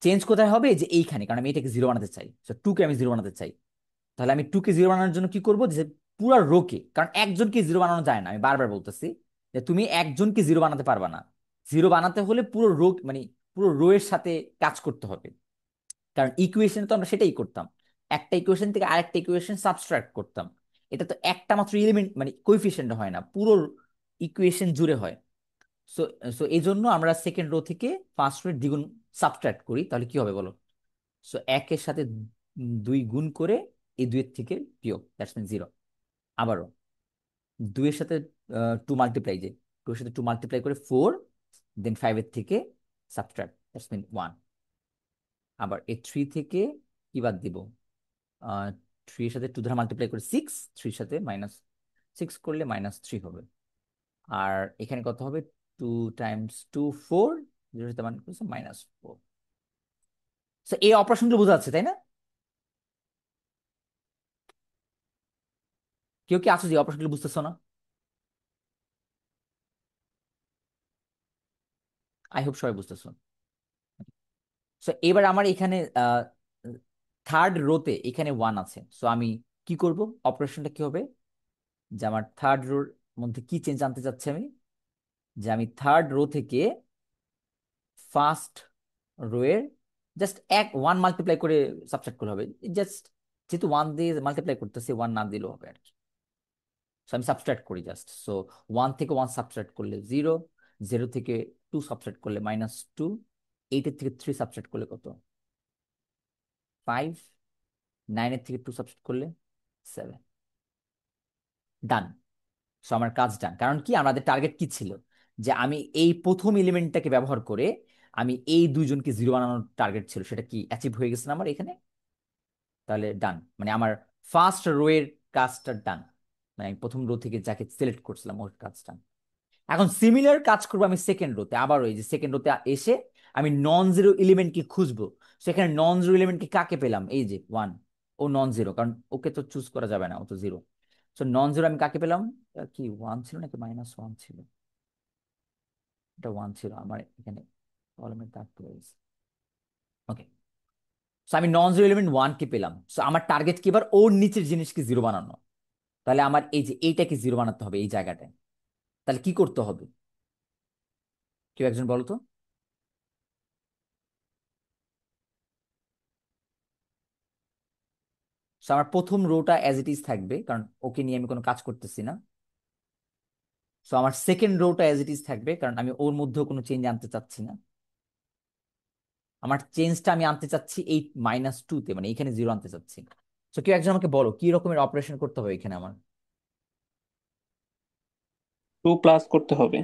Speaker 1: চেঞ্জ কোথায় হবে, যে এইখানে, কারণ আমি এটাকে জিরো বানাতে চাই। সো 2 কে আমি জিরো বানাতে চাই। তাহলে আমি 2 কে জিরো বানানোর জন্য কি করবো, যে পুরো রোকে, কারণ একজনকে জিরো বানানো যায় না, আমি বারবার বলতেছি যে তুমি একজনকে জিরো বানাতে পারবা না। জিরো বানাতে হলে পুরো রো, মানে পুরো রো এর সাথে কাজ করতে হবে। কারণ ইকুয়েশন তো আমরা সেটাই করতাম, একটা ইকুয়েশন থেকে আরেকটা ইকুয়েশন সাবট্রাক্ট করতাম। এটা তো একটা মাত্র এলিমেন্ট, মানে কোএফিসিয়েন্ট হয় না, পুরো ইকুয়েশন জুড়ে হয়। সো সো এই জন্য আমরা সেকেন্ড রো থেকে ফার্স্ট রো এর দ্বিগুণ সাবট্রাক্ট করি, তাহলে কি হবে বলো। সো 1-এর সাথে 2 গুণ করে এই 2-এর থেকে বিয়োগ, দ্যাটস মিন 0। আবারও 2-এর সাথে 2 মাল্টিপ্লাই, যে 2-এর সাথে 2 মাল্টিপ্লাই করে 4, দেন 5-এর থেকে সাবট্রাক্ট, দ্যাটস মিন 1। আবার এই 3 থেকে কি বাদ দিব, 3 এর সাথে 2 দ্বারা মাল্টিপ্লাই করে 6, 3-এর সাথে -6 করলে -3 হবে। আর এখানে কত হবে, 2 টাইমস 2 4, 0 সাথে মান করছে -4। তো এই অপারেশনগুলো বোঝা যাচ্ছে তাই না? কেউ কি আছো যে অপারেশনগুলো বুঝতেছো না? আই হোপ সবাই বুঝতেছো। সো এবার আমার এখানে থার্ড রোতে এখানে ওয়ান আছে, সো আমি কি করব? অপারেশনটা কি হবে যে আমার থার্ড রোর মধ্যে কি চেঞ্জ আনতে চাচ্ছি আমি, যে আমি থার্ড রো থেকে ফার্স্ট রো এর জাস্ট ওয়ান মাল্টিপ্লাই করে সাবট্রাক্ট করতে হবে। জাস্ট যেহেতু ওয়ান দিয়ে মাল্টিপ্লাই করতেছি, ওয়ান না দিলেও হবে আর কি। সো আমি সাবট্রাক্ট করি জাস্ট। সো ওয়ান থেকে ওয়ান সাবট্রাক্ট করলে জিরো, জিরো থেকে টু সাবট্রাক্ট করলে মাইনাস টু, এইটের থেকে থ্রি সাবট্রাক্ট করলে কত? ফাইভ, নাইনের থেকে টু সাবট্রাক্ট করলে সেভেন। ডান। সো আমার কাজ ডান। কারণ কি, আমাদের টার্গেট কি ছিল, যে আমি এই প্রথম এলিমেন্টটাকে ব্যবহার করে আমি এই দুইজনকে জিরো বানানোর টার্গেট ছিল, সেটা কি অ্যাচিভ হয়ে গেছে না আমার এখানে? তাহলে ডান, মানে আমার ফার্স্ট রো এর কাজটা ডান। মানে আমি প্রথম রো থেকে যাকে সিলেক্ট করছিলাম ওর কাজ ডান। এখন সিমিলার কাজ করবো আমি সেকেন্ড রোতে। আবার ওই যে সেকেন্ড রোতে এসে আমি নন জিরো এলিমেন্টকে খুঁজবো। সেখানে নন জিরো এলিমেন্টকে কাকে পেলাম? এই যে ওয়ান। ও নন জিরো, কারণ ওকে তো চুজ করা যাবে না, ও তো জিরো। সো নন জিরো আমি কাকে পেলাম? কি ওয়ান ছিল নাকি মাইনাস ওয়ান ছিল? এটা ওয়ান ছিল আমার এখানে কলমের দাগ পড়ে গেছে। ওকে। সো আমি নন জিরো এলিমেন্ট ওয়ান কে পেলাম। সো আমার টার্গেট কি এবার ওর নিচের জিনিসকে জিরো বানানো। তাহলে আমার এই যে এইটাকে জিরো বানাতে হবে এই জায়গাটায়। তাহলে কি করতে হবে? কেউ একজন বলো তো। সো আমার প্রথম রোটা অ্যাজ ইট ইজ থাকবে, কারণ ওকে নিয়ে আমি কোনো কাজ করতেছি না। সো আমার second rota as it is থাকবে, কারণ আমি ওর মধ্যেও কোনো চেঞ্জ আনতে চাচ্ছি না। আমার চেঞ্জটা আমি আনতে চাচ্ছি এই মাইনাস টু তে, মানে এখানে জিরো আনতে চাচ্ছি। সো কেউ একজন আমাকে বলো কি রকমের অপারেশন করতে হবে এখানে আমার।
Speaker 4: টু প্লাস করতে হবে।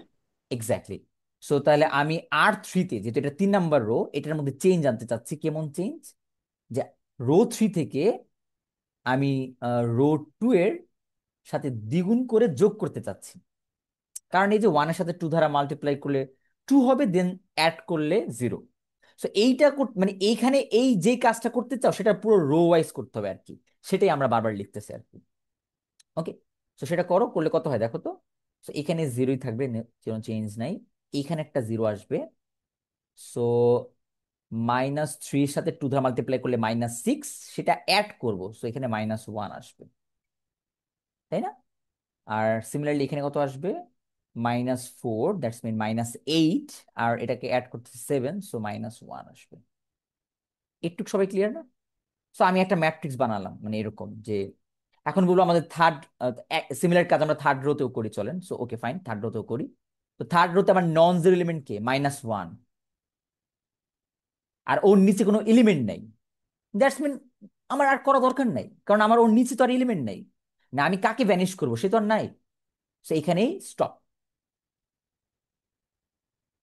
Speaker 1: এক্স্যাক্টলি। সো তাহলে আমি আর থ্রিতে, যেটা এটা 3 নাম্বার রো, এটার মধ্যে চেঞ্জ আনতে চাচ্ছি। কেমন চেঞ্জ? যে রো থ্রি থেকে আমি রো টু এর সাথে দ্বিগুণ করে যোগ করতে চাচ্ছি। কারণ এই যে ওয়ানের সাথে টু দ্বারা মাল্টিপ্লাই করলে টু হবে, দেন অ্যাড করলে জিরো। সো এইটা মানে এইখানে এই যে কাজটা করতে চাও সেটা পুরো রো ওয়াইজ করতে হবে আর কি। সেটাই আমরা বারবার লিখতেছি আর কি। ওকে। তো সেটা করো, করলে কত হয় দেখো তো। সো এখানে জিরোই থাকবে, কোনো চেঞ্জ নাই। এখানে একটা জিরো আসবে। সো মাইনাস থ্রির সাথে টু দ্বারা মাল্টিপ্লাই করলে মাইনাস সিক্স, সেটা অ্যাড করবো, সো এখানে মাইনাস ওয়ান আসবে, তাই না? আর সিমিলারলি এখানে কত আসবে? Minus four, that's mean minus eight. আর এটাকে অ্যাড করতেছি সেভেন, সো মাইনাস ওয়ান আসবে। একটু সবাই ক্লিয়ার না? সো আমি একটা ম্যাট্রিক্স বানালাম, মানে এরকম যে এখন বলবো আমাদের থার্ড সিমিলার কাজ আমরা থার্ড রোতেও করি, চলেন। সো ওকে ফাইন, থার্ড রোতেও করি। তো থার্ড রোতে আমার নন জিরো এলিমেন্ট কে? Minus one. আর ওর নিচে কোনো এলিমেন্ট নাই। দ্যাটস মিন আমার আর করা দরকার নাই, কারণ আমার ওর নিচে তো আর এলিমেন্ট নাই। না আমি কাকে ভ্যানিশ করবো, সে তো আর নাই। সো এখানেই স্টপ।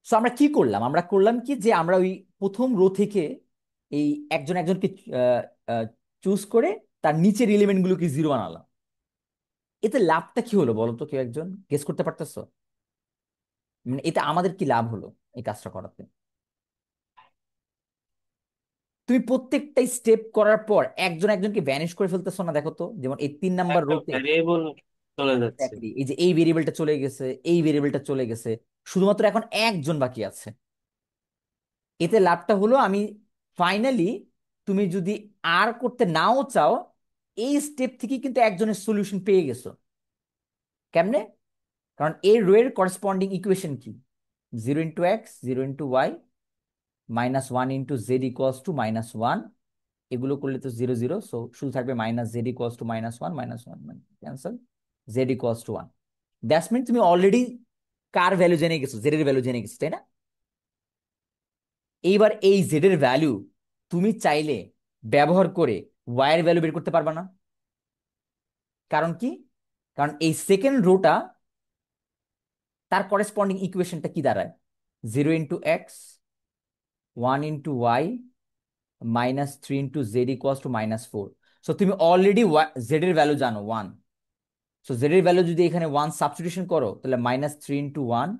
Speaker 1: সো আমরা কি করলাম? আমরা করলাম কি, যে আমরা ওই প্রথম রো থেকে এই একজন একজনকে চুজ করে তার নিচের এলিমেন্ট গুলোকে জিরো বানালাম। এতে লাভটা কি হলো বলো তো, কেউ একজন গেস করতে পারতেছো? মানে এটা আমাদের কি লাভ হলো এই কাজটা করাতে? তুমি প্রত্যেকটা স্টেপ করার পর একজন একজনকে ভ্যানিশ করে ফেলতেছো না? দেখো তো, যেমন এই 3 নাম্বার
Speaker 4: একটা
Speaker 1: রোতে
Speaker 4: ভ্যারিয়েবল চলে যাচ্ছে।
Speaker 1: এই যে এই ভেরিয়েবলটা চলে গেছে, এই ভেরিয়েবলটা চলে গেছে, শুধুমাত্র এখন একজন বাকি আছে। এতে লাভটা হলো আমি ফাইনালি, তুমি যদি আর করতে নাও চাও, এই স্টেপ থেকে কিন্তু একজনের সলিউশন পেয়ে গেছো। কেমনে? কারণ এই রো এর করেসপন্ডিং ইকুয়েশন কি? Zero into x, zero into y, minus one into z equals to minus one. এগুলো করলে তো জিরো জিরো, সো শুধু থাকবে minus z equals to minus one, minus one cancel, z equals to one. That's mean তুমি অলরেডি কার ভ্যালু জেনে গেছো, জেড এর ভ্যালু জেনে গেছো, তাই না? এইবার এই জেড এর ভ্যালু তুমি চাইলে ব্যবহার করে ওয়াই এর ভ্যালু বের করতে পারবা না। কারণ কি? কারণ এই সেকেন্ড রোটা, তার করেসপন্ডিং ইকুয়েশনটা কি দাঁড়ায়? Zero into x, one into y, minus three into z equals to minus four. So তুমি অলরেডি জেড এর ভ্যালু জানো ওয়ান। সো জেড এর ভ্যালু যদি এখানে ওয়ান সাবস্টিটিউশন করো, তাহলে মাইনাস থ্রি ইন্টু ওয়ান,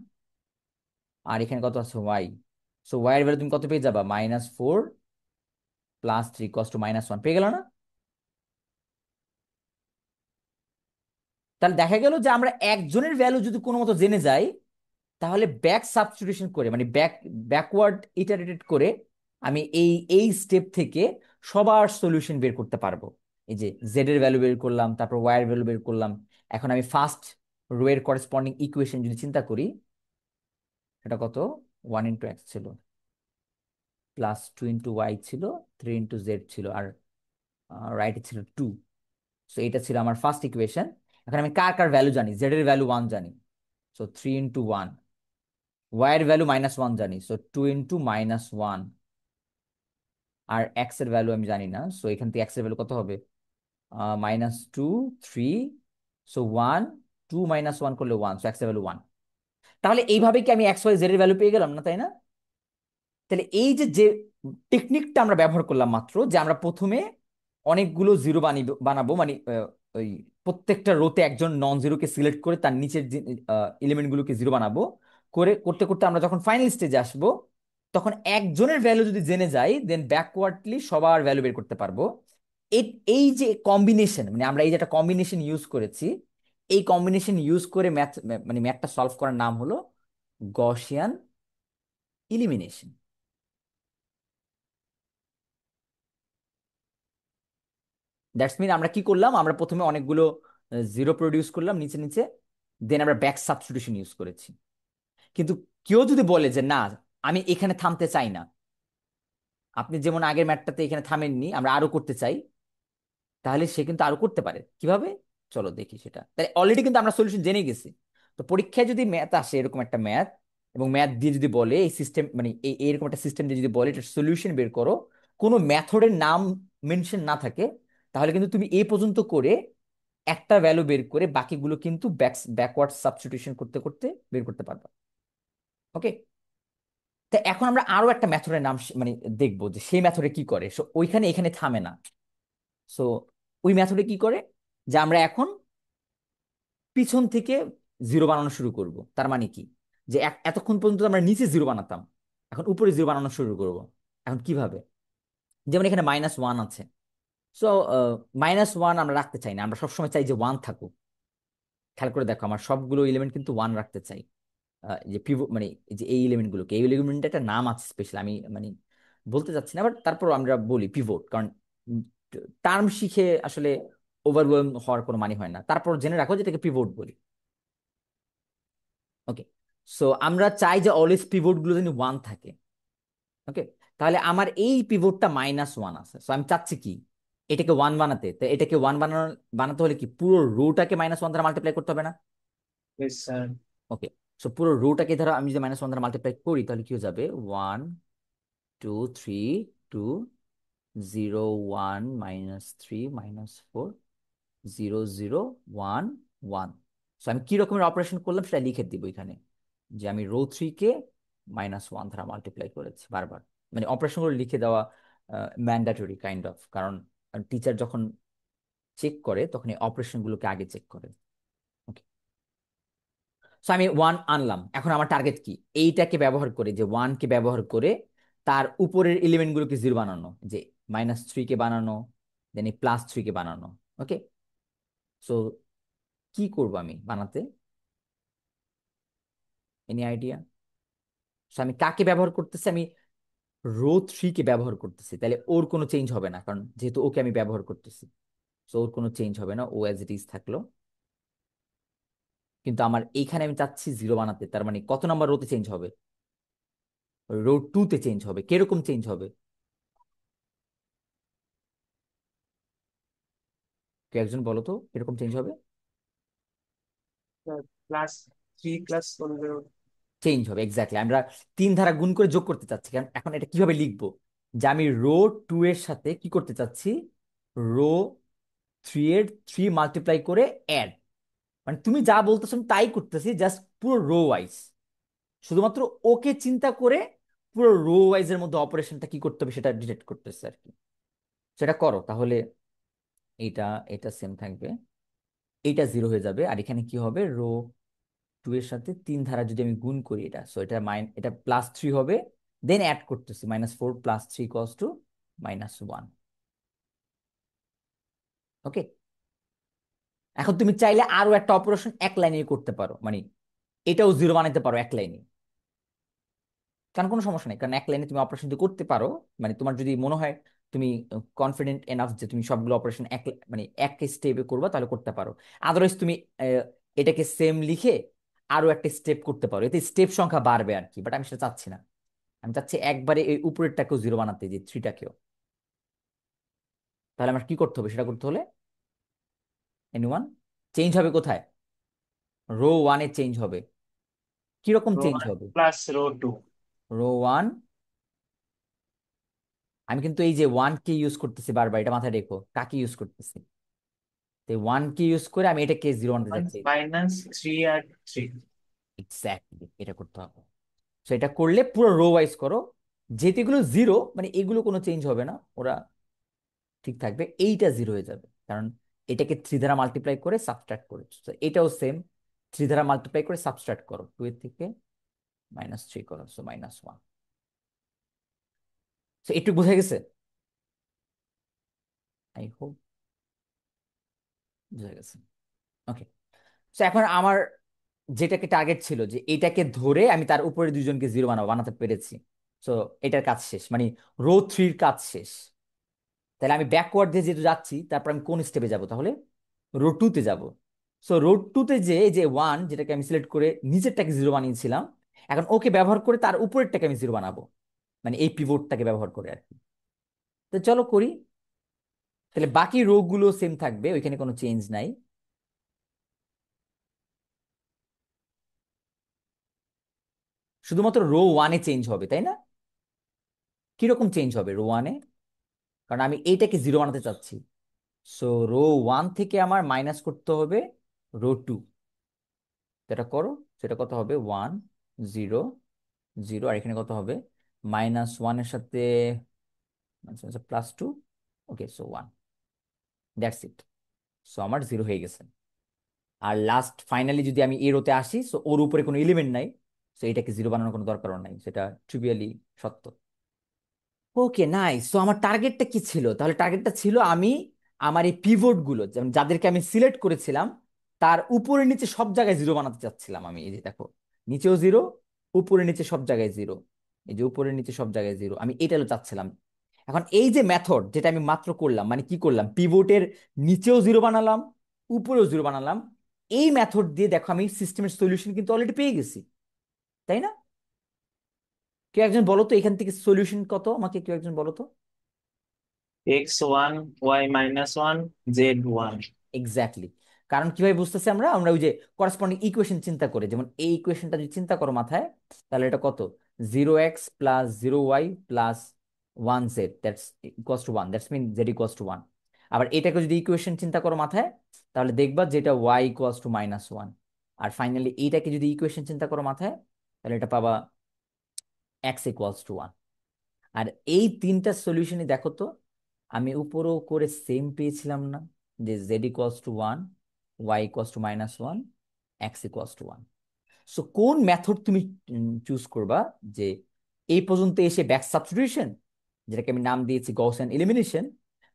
Speaker 1: আর এখানে কত আছে ওয়াই। সো ওয়াই এর ভ্যালু তুমি কত পেয়ে যাবা? Minus four plus three comes to minus one পেয়ে গেল না? তাহলে দেখা গেল যে আমরা একজনের ভ্যালু যদি কোনো মতো জেনে যাই, তাহলে ব্যাক সাবস্টিটিউশন করে মানে ব্যাকওয়ার্ড ইটারেটেড করে আমি এই এই স্টেপ থেকে সবার সলিউশন বের করতে পারবো। এই যে জেড এর ভ্যালু বের করলাম, তারপর ওয়াই এর ভ্যালু বের করলাম। এখন আমি ফার্স্ট রো এর করেসপন্ডিং ইকুয়েশন যদি চিন্তা করি, এটা কত? 1 × x ছিল, প্লাস 2 × y ছিল, 3 × z ছিল, আর রাইটে ছিল 2। সো এটা ছিল আমার ফার্স্ট ইকুয়েশন। এখন আমি কার কার ভ্যালু জানি, জেড এর ভ্যালু 1 জানি, সো 3 × 1, ওয়াই এর ভ্যালু -1 জানি, সো 2 × -1, আর এক্স এর ভ্যালু আমি জানি না, সো এখান থেকে এক্স এর ভ্যালু কত হবে? -2, 3, সো 1, 2 - 1 করলে 1, সো এক্স এর ভ্যালু 1। তাহলে এইভাবে কি আমি এক্স ওয়াই জেড এর ভ্যালু পেয়ে গেলাম না, তাই না? তাহলে এই যে যে টেকনিকটা আমরা ব্যবহার করলাম মাত্র, যে আমরা প্রথমে অনেকগুলো জিরো বানাবো মানে ওই প্রত্যেকটা রোতে একজন নন জিরোকে সিলেক্ট করে তার নিচের যে এলিমেন্ট গুলোকে জিরো বানাবো, করে করতে করতে আমরা যখন ফাইনাল স্টেজে আসবো, তখন একজনের ভ্যালু যদি জেনে যাই, দেন ব্যাকওয়ার্ডলি সবার ভ্যালু বের করতে পারবো। এই এই যে কম্বিনেশন, মানে আমরা এই যে একটা কম্বিনেশন ইউজ করেছি, এই কম্বিনেশন ইউজ করে মানে ম্যাথটা সলভ করার নাম হলো গসিয়ান ইলিমিনেশন। দ্যাটস মিন আমরা কি করলাম, আমরা প্রথমে অনেকগুলো জিরো প্রডিউস করলাম নিচে নিচে, দেন আমরা ব্যাক সাবস্টিটিউশন ইউজ করেছি। কিন্তু কেউ যদি বলে যে না, আমি এখানে থামতে চাই না, আপনি যেমন আগের ম্যাটটাতে এখানে থামেননি, আমরা আরো করতে চাই, তাহলে সে কিন্তু আরো করতে পারে। কিভাবে? চলো দেখি সেটা। তাহলে অলরেডি কিন্তু আমরা সলিউশন জেনে গেছি। তো পরীক্ষায় যদি ম্যাথ আসে, এরকম একটা ম্যাথ, এবং ম্যাথ দিয়ে যদি বলে এই সিস্টেম মানে এইরকম একটা সিস্টেম দিয়ে যদি বলে এটা সলিউশন বের করো, কোনো মেথডের নাম মেনশন না থাকে, তাহলে কিন্তু তুমি এই পর্যন্ত করে একটা ভ্যালু বের করে বাকিগুলো কিন্তু ব্যাকওয়ার্ড সাবস্টিটিউশন করতে করতে বের করতে পারবা। ওকে, তা এখন আমরা আরো একটা মেথডের নাম মানে দেখবো যে সেই মেথডে কি করে। সো ওইখানে এখানে থামে না। সো ওই মেথডে কি করে, যে আমরা এখন পিছন থেকে জিরো বানানো শুরু করব। তার মানে কি, যে এতক্ষণ পর্যন্ত আমরা নিচে জিরো বানাতাম, এখন উপরে জিরো বানানো শুরু করব। এখন কিভাবে? যেমন এখানে -1 আছে, সো -1 আমরা রাখতে চাই না, আমরা সবসময় চাই যে 1 থাকুক। খেয়াল করে দেখো, আমার সবগুলো এলিমেন্ট কিন্তু 1 রাখতে চাই। যে পিভট মানে এই যে এই এলিমেন্টগুলোকে, এই এলিমেন্টের একটা নাম আছে স্পেশাল, আমি মানে বলতে চাচ্ছি না, বাট তারপর আমরা বলি পিভট, কারণ টার্ম শিখে আসলে ওভারওয়েলম হওয়ার কোনো মানে হয় না। তারপর জেনে রাখো যে এটাকে পিভট বলি। ওকে, সো আমরা চাই যে অলওয়েজ পিভট গুলো যেন 1 থাকে। ওকে, তাহলে আমার এই পিভটটা -1 আছে, সো আমি চাচ্ছি কি, এটাকে 1 বানাতে। তো এটাকে 1 বানাতে হলে কি পুরো রোটাকে -1 দ্বারা মাল্টিপ্লাই করতে হবে না?
Speaker 2: yes sir,
Speaker 1: ওকে, সো পুরো রোটাকে ধরো আমি যদি -1 দ্বারা মাল্টিপ্লাই করি, তাহলে কি হয়ে যাবে? 1, 2, 3, 2, 0, 1, -3, -4, 0, 0, 1, 1। সো আমি কি রকমের অপারেশন করলাম সেটা লিখে দিব এখানে, যে আমি রো 3 কে -1 দ্বারা মাল্টিপ্লাই করেছি বারবার। মানে অপারেশনগুলো লিখে দেওয়া ম্যান্ডেটরি কাইন্ড অফ, কারণ টিচার যখন চেক করে তখন এই অপারেশনগুলোকে আগে চেক করে। ওকে, সো আমি 1 আনলাম। এখন আমার টার্গেট কি, এইটাকে ব্যবহার করে, যে 1 কে ব্যবহার করে তার উপরের এলিমেন্টগুলোকে জিরো বানানো, যে -3 কে বানানো, দেন এই +3 কে বানানো। ওকে, সো কি করব আমি বানাতে? Any idea? সো আমি কাকে ব্যবহার করতেছি? আমি রো 3 কে ব্যবহার করতেছি, তাহলে ওর কোনো চেঞ্জ হবে না, কারণ যেহেতু ওকে আমি ব্যবহার করতেছি, সো ওর কোনো চেঞ্জ হবে না, ও অ্যাজ ইট ইজ থাকলো। কিন্তু আমার এইখানে আমি চাচ্ছি জিরো বানাতে, তার মানে কত নাম্বার রোতে চেঞ্জ হবে? রো 2 তে চেঞ্জ হবে। কিরকম চেঞ্জ হবে? কেউ একজন বলো তো এরকম চেঞ্জ হবে?
Speaker 2: +3 করবে।
Speaker 1: চেঞ্জ হবে, এক্স্যাক্টলি। আমরা 3 ধারা গুণ করে যোগ করতে চাচ্ছি। কারণ এখন এটা কিভাবে লিখবো, যে আমি রো 2 এর সাথে কি করতে চাচ্ছি, রো 3 এর 3 মাল্টিপ্লাই করে অ্যাড। মানে তুমি যা বলতেছো আমি তাই করতেছি, জাস্ট পুরো রো ওয়াইজ, শুধুমাত্র ওকে চিন্তা করে পুরো রো ওয়াইজ এর মধ্যে অপারেশনটা কি করতে হবে সেটা ডিটেক্ট করতেছে আর কি। সেটা করো তাহলে। এইটা এটা সেম থাকবে, এইটা জিরো হয়ে যাবে, আর এখানে কি হবে, রো 2 এর সাথে 3 ধারা যদি আমি গুণ করি, এটা সো এটা এটা +3 হবে, দেন অ্যাড করতেছি -4 + 3 = -1। ওকে, এখন তুমি চাইলে আরো একটা অপারেশন এক লাইনে করতে পারো, মানে এটাও জিরো বানাইতে পারো এক লাইনে, কারণ কোনো সমস্যা নেই, কারণ এক লাইনে তুমি অপারেশন করতে পারো। মানে তোমার যদি মনে হয় তুমি কনফিডেন্ট এনাফ যে তুমি সবগুলো অপারেশন মানে এক স্টেপে করবা, তাহলে করতে পারো। আদারওয়াইজ তুমি এটাকে সেম লিখে আরো একটা স্টেপ করতে পারো, এতে স্টেপ সংখ্যা বাড়বে আর কি, বাট আমি সেটা চাচ্ছি না। আমি চাচ্ছি একবারে এই উপরেরটাকেও জিরো বানাতে, যে থ্রিটাকেও। তাহলে আমার কি করতে হবে, সেটা করতে হলে এনি চেঞ্জ হবে কোথায়? রো ওয়ানে চেঞ্জ হবে। কিরকম
Speaker 2: রো
Speaker 1: চেঞ্জ
Speaker 2: ওয়ান
Speaker 1: হবে?
Speaker 2: Plus row two.
Speaker 1: Row one, আমি কিন্তু এই যে ওয়ান কে ইউজ করতেছি বারবার, এটা মাথায় রেখো, কাকে ইউজ করতেছি? তো ওয়ান কে ইউজ করে আমি এটাকে জিরো আনতে যাচ্ছি।
Speaker 2: -3 আর 3।
Speaker 1: এক্স্যাক্টলি এটা করতে হবে। তো এটা করলে পুরো রো ওয়াইজ করো, যেহেতু এগুলো জিরো, মানে এগুলো কোনো চেঞ্জ হবে না, ওরা ঠিক থাকবে, এইটা জিরো হয়ে যাবে, কারণ এটাকে থ্রি দ্বারা মাল্টিপ্লাই করে সাবট্রাক্ট করেছো। তো এটাও সেম, থ্রি দ্বারা মাল্টিপ্লাই করে সাবট্রাক্ট করো, 2 এর থেকে -3 করো, সো -1। তো একটু বোঝা গেছে? আই হোপ বোঝা গেছে। ওকে, তো এখন আমার যেটাকে টার্গেট ছিল যে এটাকে ধরে আমি তার উপরে দুজনকে জিরো বানাতে পেরেছি। তো এটার কাজ শেষ, মানে রো থ্রির কাজ শেষ। তাহলে আমি ব্যাকওয়ার্ড দিয়ে যেহেতু যাচ্ছি, তারপর আমি কোন স্টেপে যাব তাহলে? রো টুতে যাব। সো রো টুতে যে এই যে ওয়ান, যেটাকে আমি সিলেক্ট করে নিচেরটাকে জিরো বানিয়েছিলাম, এখন ওকে ব্যবহার করে তার উপরেরটাকে আমি জিরো বানাবো, মানে এই পিভটটাকে ব্যবহার করে আর কি। তো চলো করি। তাহলে বাকি রো গুলো সেম থাকবে, ওইখানে কোনো চেঞ্জ নাই। শুধুমাত্র রো ওয়ানে চেঞ্জ হবে, তাই না? কিরকম চেঞ্জ হবে রো ওয়ানে? কারণ আমি এইটাকে জিরো বানাতে চাচ্ছি। সো রো ওয়ান থেকে আমার মাইনাস করতে হবে রো টু। যেটা করো, সেটা কত হবে? 1 0 0, আর এখানে কত হবে? -1 এর সাথে +2। ওকে, সো 1, দ্যাটস ইট। সো আমার জিরো হয়ে গেছে। আর লাস্ট ফাইনালি যদি আমি এর ওতে আসি, সো ওর উপরে কোনো এলিমেন্ট নাই, সো এটাকে জিরো বানানোর কোনো দরকারও নাই, সেটা ট্রিভিয়ালি সত্য। ওকে, নাইস। সো আমার টার্গেটটা কি ছিল? তাহলে টার্গেটটা ছিল আমি আমার এই পিভট গুলো, যেমন যাদেরকে আমি সিলেক্ট করেছিলাম, তার উপরে নিচে সব জায়গায় জিরো বানাতে চাচ্ছিলাম আমি। এই যে দেখো, নিচেও জিরো, উপরে নিচে সব জায়গায় জিরো, এই যে উপরে নিচে সব জায়গায় জিরো, আমি এটা হলো চাচ্ছিলাম। এখন এই যে মেথড যেটা আমি মাত্র করলাম, মানে কি করলাম, পিভটের নিচেও জিরো বানালাম, উপরেও জিরো বানালাম, এই মেথড দিয়ে দেখো আমি সিস্টেমের সলিউশন কিন্তু অলরেডি পেয়ে গেছি, তাই না? কেউ একজন বলো তো এখান থেকে সলিউশন কত, আমাকে কেউ একজন বলো তো।
Speaker 2: x1 y-1 z1।
Speaker 1: এক্স্যাক্টলি। কারণ কিভাবে বুঝতেছি আমরা? আমরা ওই যে করেসপন্ডিং ইকুয়েশন চিন্তা করে, যেমন এই ইকুয়েশনটা যদি চিন্তা করো মাথায়, তাহলে এটা কত? 0x + 0y + 1z, that's equals to 1, that's mean z = 1। আবার এটাকে যদি ইকুয়েশন চিন্তা করো মাথায়, তাহলে দেখবা যেটা y = -1। আর ফাইনালি এইটাকে যদি ইকুয়েশন চিন্তা করো মাথায়, তাহলে এটা পাবা x = 1। আর এই তিনটা সলিউশনই দেখো তো, আমি উপরও করে সেম পেয়েছিলাম না, যে z = 1, y = -1, x = 1। সো কোন মেথড তুমি চুজ করবা, যে এই পর্যন্ত এসে ব্যাক সাবস্টিটিউশন, যেটাকে আমি নাম দিয়েছি গaussian এলিমিনেশন,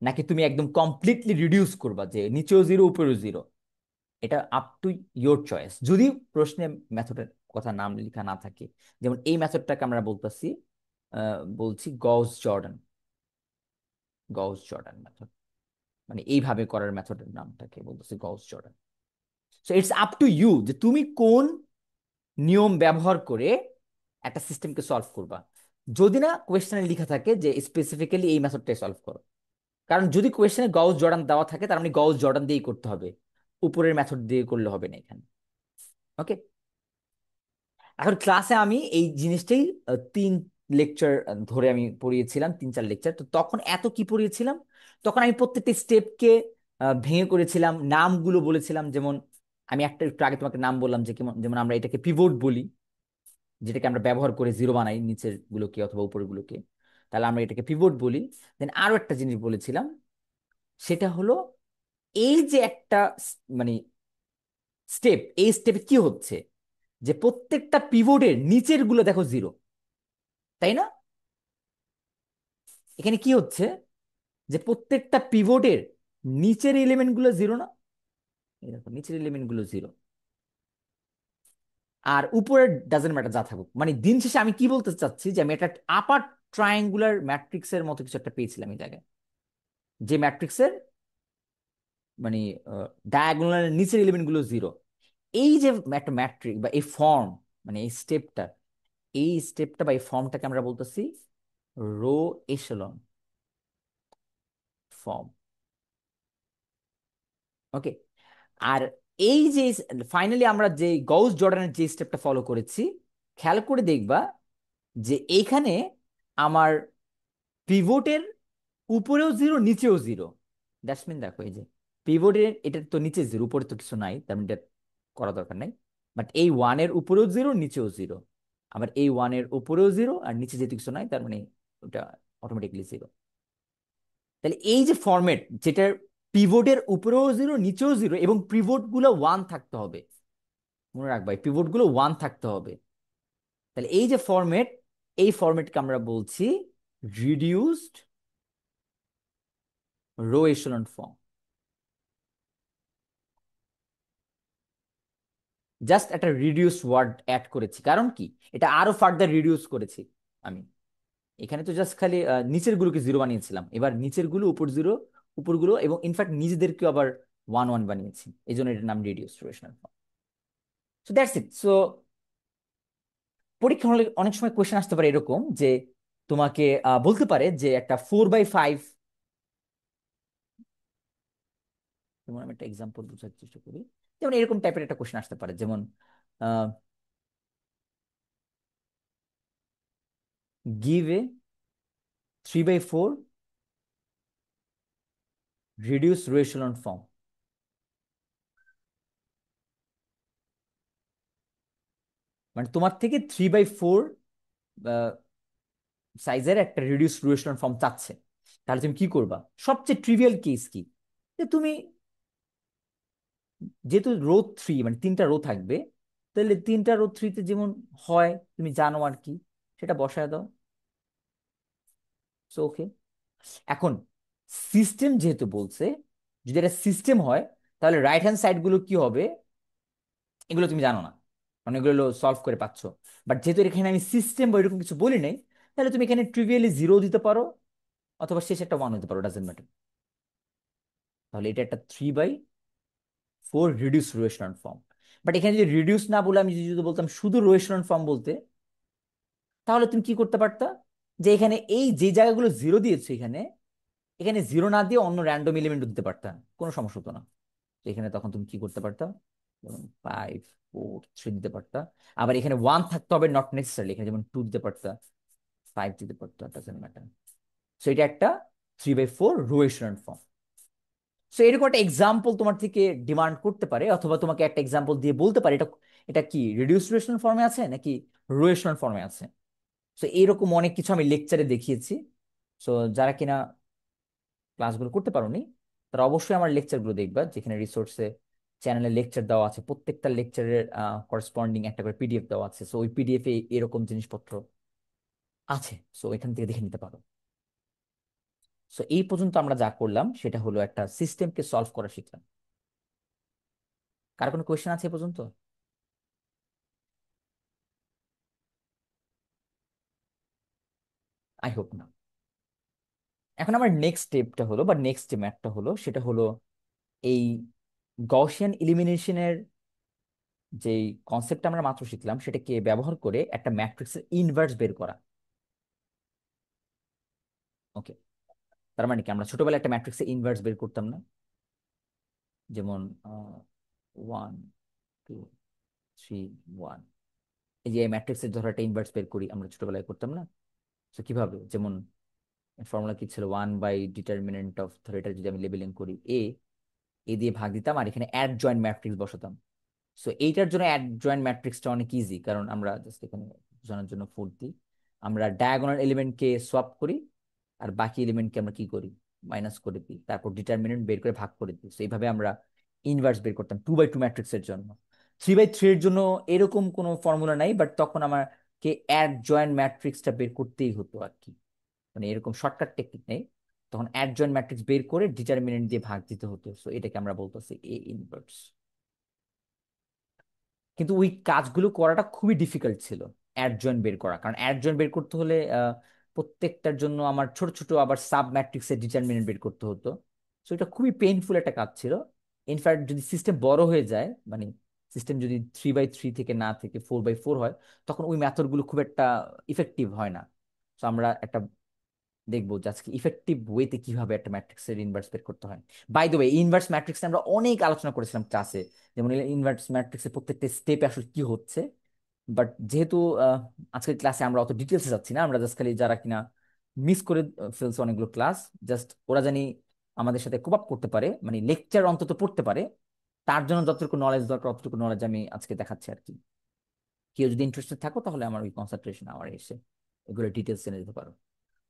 Speaker 1: নাকি তুমি একদম কমপ্লিটলি রিডিউস করবা, যে নিচেও জিরো উপরেও জিরো? এটা আপ টু ইয়োর চয়েস, যদি প্রশ্নে মেথডের কথা নাম লেখা না থাকে। যেমন এই মেথডটাকে আমরা বলতেছি, বলছি গউস জর্ডান মেথড, মানে এইভাবে করার মেথডের নামটাকে বলতেছি Gauss Jordan. So it's up to you যে তুমি কোন নিয়ম ব্যবহার করে একটা সিস্টেমকে সলভ করবা, যদি না কোয়েশ্চেনে লেখা থাকে যে স্পেসিফিক্যালি এই মেথডটাই সলভ করো। কারণ যদি কোয়েশ্চেনে গউস জর্ডান দেওয়া থাকে, তার মানে গউস জর্ডান দিয়েই করতে হবে, উপরের মেথড দিয়ে করলে হবে না এখানে। ওকে, এখন ক্লাসে আমি এই জিনিসটাই 3 লেকচার ধরে আমি পড়িয়েছিলাম, 3 4 লেকচার। তো তখন এত কি পড়িয়েছিলাম, তখন আমি প্রত্যেকটা স্টেপকে ভেঙে করেছিলাম, নামগুলো বলেছিলাম। যেমন আমি একটা একটু আগে তোমাকে নাম বললাম, যে কেমন, যেমন আমরা এটাকে পিভট বলি, যেটাকে আমরা ব্যবহার করে জিরো বানাই নিচের গুলোকে অথবা উপরের গুলোকে, তাহলে আমরা এটাকে পিভট বলি। দেন আরো একটা জিনিস বলেছিলাম, সেটা হলো এই যে একটা মানে স্টেপ, এই স্টেপে কি হচ্ছে, যে প্রত্যেকটা পিভটের নিচের গুলো দেখো জিরো, তাই না? এখানে কি হচ্ছে যে প্রত্যেকটা পিভটের নিচের এলিমেন্ট গুলো জিরো না, এই দেখো নিচের এলিমেন্ট গুলো জিরো, আর উপরের ডাজেন্ট ম্যাটার যা থাকুক। মানে দিন শেষে আমি কি বলতে চাচ্ছি যে আমি একটা আপার ট্রায়াঙ্গুলার ম্যাট্রিক্সের মতো কিছু একটা পেয়েছিলাম এই জায়গায়, যে ম্যাট্রিক্সের মানে ডায়াগোনাল নিচের এলিমেন্ট গুলো জিরো। এই যে একটা ম্যাট্রিক বা এই ফর্ম, মানে এই স্টেপটা বা এই ফর্মটাকে আমরা বলতেছি রো এশেলন ফর্ম। ওকে, আর এই যে ফাইনালি আমরা যে গউস জর্ডানের যে স্টেপটা ফলো করেছি, খেয়াল করে দেখবা যে এইখানে আমার পিভটের উপরেও জিরো নিচেও জিরো। দ্যাটস মিন দেখো এই যে পিভটের এটা তো নিচে জিরো, উপরে তো কিছু নাই, তার মানে এটা করা দরকার নাই। বাট এই ওয়ানের উপরেও জিরো নিচেও জিরো, আবার এই ওয়ানের উপরেও জিরো আর নিচে যেহেতু কিছু নাই তার মানে ওটা অটোমেটিকলি জিরো। তাহলে এই যে ফরম্যাট যেটার পিভটের উপরেও জিরো নিচেও জিরো এবং পিভট গুলো ওয়ান থাকতে হবে, মনে রাখবা এই পিভট গুলো ওয়ান থাকতে হবে। তাহলে এই যে ফরম্যাট, এই ফরম্যাটকে আমরা বলছি রিডিউসড রো এশেলন ফর্ম। জাস্ট একটা রিডিউস ওয়ার্ড অ্যাড করেছি, কারণ কি এটা আরো ফার্দার রিডিউস করেছি আমি। এখানে তো জাস্ট খালি নিচের গুলোকে জিরো বানিয়েছিলাম, এবার নিচের গুলো উপর জিরো, উপরগুলো এবং ইনফ্যাক্ট নিজেদেরকেও আবার ওয়ান ওয়ান বানিয়েছি, এই জন্য এটার নাম reduce rational form. So that's it. So পরীক্ষা হলে অনেক সময় কোয়েশ্চেন আসতে পারে এরকম যে তোমাকে বলতে পারে যে একটা 4/5, যেমন আমি একটা এক্সাম্পল বোঝার চেষ্টা করি, যেমন এরকম টাইপের একটা কোয়েশ্চেন আসতে পারে, যেমন give a 3/4 reduce rational form. মানে তোমার থেকে 3/4 সাইজের একটা রিডিউস রেশনাল ফর্ম চাচ্ছে, তাহলে তুমি কি করবা? সবচেয়ে ট্রিভিয়াল কেস কি, যে তুমি যেহেতু রো থ্রি মানে তিনটা রো থাকবে, তাহলে তিনটা রো থ্রিতে যেমন হয় তুমি জানো আর কি, সেটা বসায় দাও। সো ওকে, এখন সিস্টেম যেহেতু বলছে, যদি এটা সিস্টেম হয় তাহলে রাইট হ্যান্ড সাইড গুলো কি হবে এগুলো তুমি জানো না, কারণ এগুলো সলভ করে পাচ্ছ। বাট যেহেতু এখানে আমি সিস্টেম বা এরকম কিছু বলি নাই, তাহলে তুমি এখানে ট্রিভিয়ালি জিরো দিতে পারো অথবা শেষে একটা ওয়ান হতে পারো, ডাজেন্ট ম্যাটার। তাহলে এটা একটা 3/4 রিডিউস রোয়েশনাল ফর্ম। বাট এখানে যদি রিডিউস না বলে আমি যদি বলতাম শুধু রোয়েশনাল ফর্ম বলতে, তাহলে তুমি কি করতে পারতা, যে এখানে এই যে জায়গাগুলো জিরো দিয়েছো এখানে, এখানে জিরো না দিয়ে অন্য র্যান্ডম এলিমেন্ট দিতে পারতা, কোনো সমস্যা হতো না। তো এখানে তখন তুমি কি করতে পারতা, যেমন 5 4 3 দিতে পারতা। আবার এখানে ওয়ান থাকতে হবে নট নেসেসারি, এখানে যেমন 2 দিতে পারতা, 5 দিতে পারতা, ডাজন্ট ম্যাটার। সো এটা একটা 3/4 রোয়েশনাল ফর্ম। সো এরকম একটা এক্সাম্পল তোমার থেকে ডিমান্ড করতে পারে, অথবা তোমাকে একটা এক্সাম্পল দিয়ে বলতে পারে এটা এটা কি রিডিউস রেশনাল ফর্মে আছে নাকি রোয়েশনাল ফর্মে আছে। সো এইরকম অনেক কিছু আমি লেকচারে দেখিয়েছি। সো যারা কিনা ক্লাসগুলো করতে পারোনি, তারা অবশ্যই আমার লেকচারগুলো দেখবা, যেখানে রিসোর্সে চ্যানেলে লেকচার দেওয়া আছে, প্রত্যেকটা লেকচারের করেসপন্ডিং একটা করে পিডিএফ দেওয়া আছে। সো ওই পিডিএফ এ এরকম জিনিসপত্র আছে, সো এখান থেকে দেখে নিতে পারো। সো এই পর্যন্ত আমরা যা করলাম সেটা হলো একটা সিস্টেমকে সলভ করা শিখলাম। কার কোনো কোয়েশ্চেন আছে এ পর্যন্ত? আই হোপ না। এখন আমার নেক্সট স্টেপটা হলো বা নেক্সট যে ম্যাথটা হলো সেটা হলো এই গaussian এলিমিনেশনের যে কনসেপ্টটা আমরা মাত্র শিখলাম সেটাকে ব্যবহার করে একটা ম্যাট্রিক্সের ইনভার্স বের করা। ওকে, তার মানে কি আমরা ছোটবেলায় একটা ম্যাট্রিক্সের ইনভার্স বের করতাম না, যেমন 1 2 3 1, এই যে ম্যাট্রিক্সের ধরো একটা ইনভার্স বের করি আমরা ছোটবেলায় করতাম না? তো কিভাবে, যেমন ফর্মুলা কি ছিল, 1/ডিটারমিনেন্ট অফ, ধরো এটা যদি আমি লেবেলিং করি এ, এ দিয়ে ভাগ দিতাম আর এখানে অ্যাড জয়েন্ট ম্যাট্রিক্স বসাতাম। সো এইটার জন্য অ্যাড জয়েন্ট ম্যাট্রিক্সটা অনেক ইজি, কারণ আমরা জাস্ট এখানে বোঝানোর জন্য 4 দিই, আমরা ডায়াগোনাল এলিমেন্টকে সোয়াপ করি আর বাকি এলিমেন্টকে আমরা কি করি, মাইনাস করে দিই, তারপর ডিটারমিনেন্ট বের করে ভাগ করে দিই। সো এইভাবে আমরা ইনভার্স বের করতাম 2/2 ম্যাট্রিক্সের জন্য। 3/3 এর জন্য এরকম কোনো ফর্মুলা নাই, বাট তখন আমাকে অ্যাড জয়েন্ট ম্যাট্রিক্সটা বের করতেই হতো আর কি, মানে এরকম শর্টকাট টেকনিক নেই, তখন অ্যাডজয়েন্ট ম্যাট্রিক্স বের করে ডিটারমিনেন্ট দিয়ে ভাগ দিতে হতো। সো এটাকে আমরা বলতেছি এ ইনভার্স। কিন্তু ওই কাজগুলো করাটা খুবই ডিফিকাল্ট ছিল, অ্যাডজয়েন্ট বের করা, কারণ অ্যাডজয়েন্ট বের করতে হলে প্রত্যেকটার জন্য আমার ছোট ছোট আবার সাব ম্যাট্রিক্সের ডিটারমিনেন্ট বের করতে হতো। সো এটা খুবই পেইনফুল একটা কাজ ছিল। ইনফ্যাক্ট যদি সিস্টেম বড় হয়ে যায়, মানে সিস্টেম যদি 3/3 থেকে না থেকে 4/4 হয়, তখন ওই মেথডগুলো খুব একটা ইফেক্টিভ হয় না। তো আমরা একটা দেখবো যে আজকে ইফেক্টিভ ওয়েতে কিভাবে একটা ম্যাট্রিক্সের ইনভার্স বের করতে হয়। By the way, inverse matrix আমরা অনেক আলোচনা করেছিলাম ক্লাসে, যেমন ইনভার্স ম্যাট্রিক্সের প্রত্যেকটা স্টেপে আসলে কি হচ্ছে। বাট যেহেতু আজকের ক্লাসে আমরা অত ডিটেলসে যাচ্ছি না, আমরা জাস্ট খালি যারা কিনা মিস করে ফেলছে অনেকগুলো ক্লাস, জাস্ট ওরা জানি আমাদের সাথে কোপ আপ করতে পারে, মানে লেকচার অন্তত পড়তে পারে, তার জন্য যতটুকু নলেজ দরকার অতটুকু নলেজ আমি আজকে দেখাচ্ছি আর কি। কেউ যদি ইন্টারেস্টেড থাকো তাহলে আমার ওই কনসেন্ট্রেশন আওয়ার এসে এগুলো ডিটেলস জেনে যেতে পারো।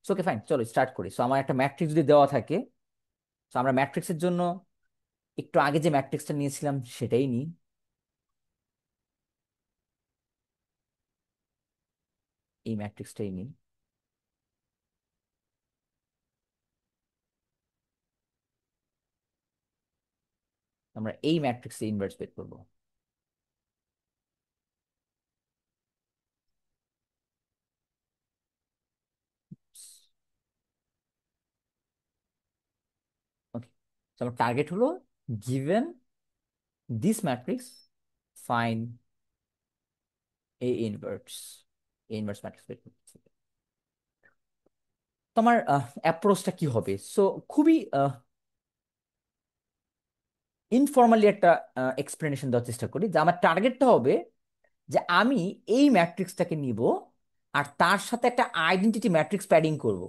Speaker 1: ওকে ফাইন, চলো স্টার্ট করি। সো আমার একটা ম্যাট্রিক্স যদি দেওয়া থাকে, তো আমরা ম্যাট্রিক্সের জন্য একটু আগে যে ম্যাট্রিক্সটা নিয়েছিলাম সেটাই নিই। এই ম্যাট্রিক্সটাই নিই। আমরা এই ম্যাট্রিক্সে ইনভার্স বের করবো। ওকে, তো আমার টার্গেট হলো given this matrix fine A inverse. A inverse matrix বের করতে। তোমার অ্যাপ্রোচটা কি হবে? সো খুবই ইনফর্মালি একটা এক্সপ্লেনেশন দেওয়ার চেষ্টা করি, যে আমার টার্গেটটা হবে যে আমি এই ম্যাট্রিক্সটাকে নিব আর তার সাথে একটা আইডেন্টিটি ম্যাট্রিক্স প্যাডিং করব।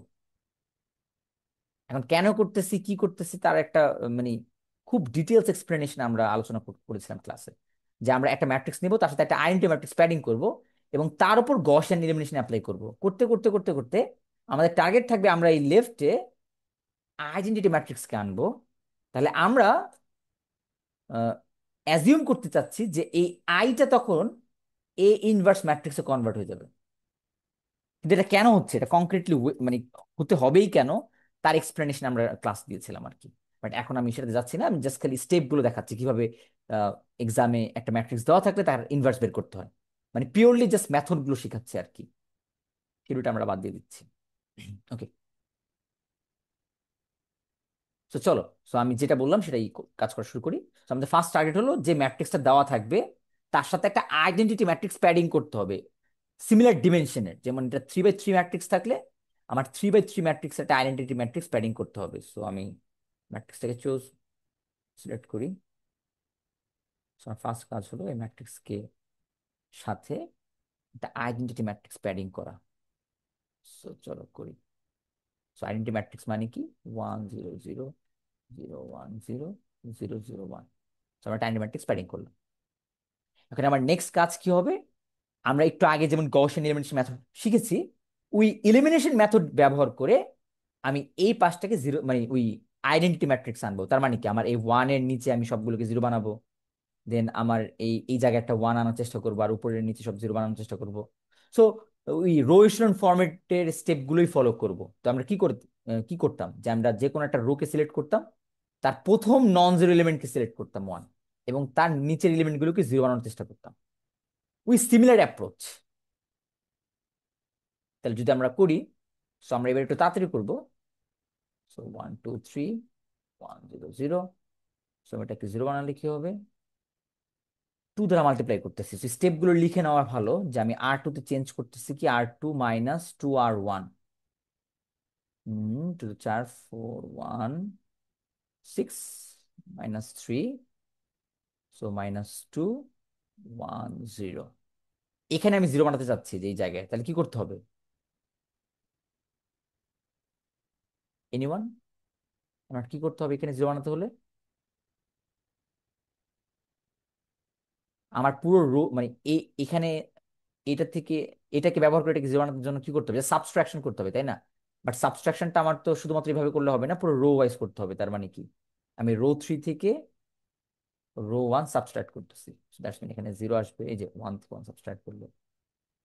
Speaker 1: এখন কেন করতেছি, কি করতেছি, তার একটা মানে খুব ডিটেলস এক্সপ্লেনেশন আমরা আলোচনা করেছিলাম ক্লাসে, যে আমরা একটা ম্যাট্রিক্স নিব, তার সাথে একটা আইডেন্টিটি ম্যাট্রিক্স প্যাডিং করব, এবং তার উপর গসিয়ান এলিমিনেশন অ্যাপ্লাই করব। করতে করতে করতে করতে আমাদের টার্গেট থাকবে আমরা এই লেফটে আইডেন্টিটি ম্যাট্রিক্সকে আনবো। তাহলে আমরা অ্যাজিউম করতে চাচ্ছি যে এই আইটা তখন এ ইনভার্স ম্যাট্রিক্সে কনভার্ট হয়ে যাবে। কিন্তু এটা কেন হচ্ছে, এটা কংক্রিটলি মানে হতে হবেই কেন, তার এক্সপ্লেনেশন আমরা ক্লাস দিয়েছিলাম আর কি। বাট এখন আমি সেটাতে যাচ্ছি না, আমি জাস্ট খালি স্টেপ গুলো দেখাচ্ছি কিভাবে এক্সামে একটা ম্যাট্রিক্স দেওয়া থাকলে তার ইনভার্স বের করতে হয়। মানে পিওরলি জাস্ট মেথড গুলো শেখাচ্ছে আর কি, থিওরিটা আমরা বাদ দিয়ে দিচ্ছি। ওকে, তো চলো। সো আমি যেটা বললাম সেটাই কাজ করা শুরু করি। তো আমাদের ফার্স্ট টার্গেট হলো যে ম্যাট্রিক্সটা দেওয়া থাকবে তার সাথে একটা আইডেন্টিটি ম্যাট্রিক্স প্যাডিং করতে হবে সিমিলার ডিমেনশনের। যেমন এটা 3/3 ম্যাট্রিক্স থাকলে আমার 3/3 ম্যাট্রিক্স একটা আইডেন্টিটি ম্যাট্রিক্স প্যাডিং করতে হবে। সো আমি ম্যাট্রিক্সটাকে সিলেক্ট করি। সো আমার ফার্স্ট কাজ হলো এই ম্যাট্রিক্সকে সাথে একটা আইডেন্টিটি ম্যাট্রিক্স প্যাডিং করা। সো চলো করি। সো আইডেন্টিটি ম্যাট্রিক্স মানে কি? 1 0 0 0 1 0 0 0 1। আমরা আইডেন্টিটি ম্যাট্রিক্স প্যাডিং করলাম। এখন আমার নেক্সট কাজ কি হবে? আমরা একটু আগে যেমন গaussian এলিমিনেশন মেথড শিখেছি, ওই এলিমিনেশন মেথড ব্যবহার করে আমি এই পাশটাকে জিরো, মানে ওই আইডেন্টিটি ম্যাট্রিক্স আনবো। তার মানে কি, আমার এই ওয়ান এর নিচে আমি সবগুলোকে জিরো বানাবো, দেন আমার এই এই জায়গায় একটা ওয়ান আনার চেষ্টা করবো, আর উপরের নিচে সব জিরো বানানোর চেষ্টা করবো। সো ওই রো এচেলন ফরম্যাটের স্টেপ গুলোই ফলো করব। তো আমরা কি করতাম, যে আমরা যে কোনো একটা রোকে সিলেক্ট করতাম, তার প্রথম নন জিরো এলিমেন্টকে সিলেক্ট করতাম ওয়ান, এবং তার নিচের এলিমেন্টগুলোকে জিরো বানানোর চেষ্টা করতাম। We similar approach. তাহলে যদি আমরা করি, সো আমরা এবার একটু তাড়াতাড়ি করবো। সো 1 2 3 1 0 0। সো এটা একটু জিরো বানালে কি হবে? 2 দ্বারা মাল্টিপ্লাই করতেছি। স্টেপ গুলো লিখে নেওয়া ভালো, যে আমি R2 তে চেঞ্জ করতেছি কি, R2 - 2R1। 2 4 1 6 সো -2 1 0। এখানে আমি জিরো বানাতে চাচ্ছি যে এই জায়গায়, তাহলে কি করতে হবে? এনিওয়ান? আমার কি করতে হবে এখানে জিরো বানাতে হলে? আমার পুরো রো মানে এখানে এটা থেকে এটাকে ব্যবহার করে এটাকে জিরো বানানোর জন্য কি করতে হবে? সাবট্রাকশন করতে হবে, তাই না? বাট সাবট্রাকশনটা আমার তো শুধুমাত্র এইভাবে করলে হবে না, পুরো রো ওয়াইজ করতে হবে। তার মানে কি, আমি রো 3 থেকে রো 1 সাবট্রাক্ট করতেছি। দ্যাটস মিন এখানে জিরো আসবে, এই যে 1 থেকে 1 সাবট্রাক্ট করলে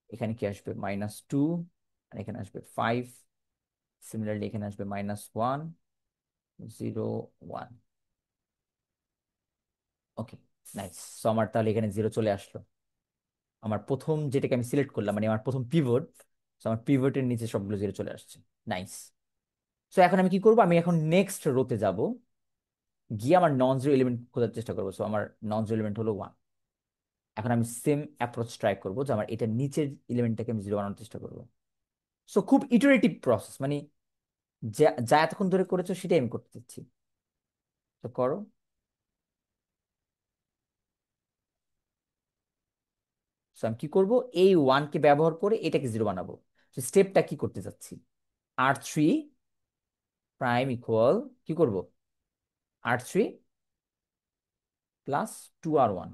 Speaker 1: এখানে কি আসবে? -2, আর এখানে আসবে 5 সিমিলারলি এখানে আসবে -1 0 1। ওকে, নাইস। সো আমার তাহলে এখানে 0 চলে আসলো। আমার প্রথম যেটাকে আমি সিলেক্ট করলাম, মানে আমার প্রথম পিভট, আমার পিভটের নিচে সবগুলো 0 চলে আসছে। নাইস। সো এখন আমি কি করব, আমি এখন নেক্সট রোতে যাব, গিয়ে আমার নন জিরো এলিমেন্ট খোঁজার চেষ্টা করবো। সো আমার নন জিরো এলিমেন্ট হলো 1। এখন আমি সেম অ্যাপ্রোচ ট্রাই করবো, যে আমার এটা নিচের এলিমেন্টটাকে আমি 0 বানানোর চেষ্টা করবো। সো খুব ইটারেটিভ প্রসেস, মানে যা যা এতক্ষণ ধরে করেছো সেটাই আমি করতে চাচ্ছি। তো করো। সো আমি কি করব, এই 1 কে ব্যবহার করে এটাকে 0 বানাবো। স্টেপটা কি করতে চাচ্ছি, R3 প্রাইম ইকুয়াল, কি করব, R3 plus 2R1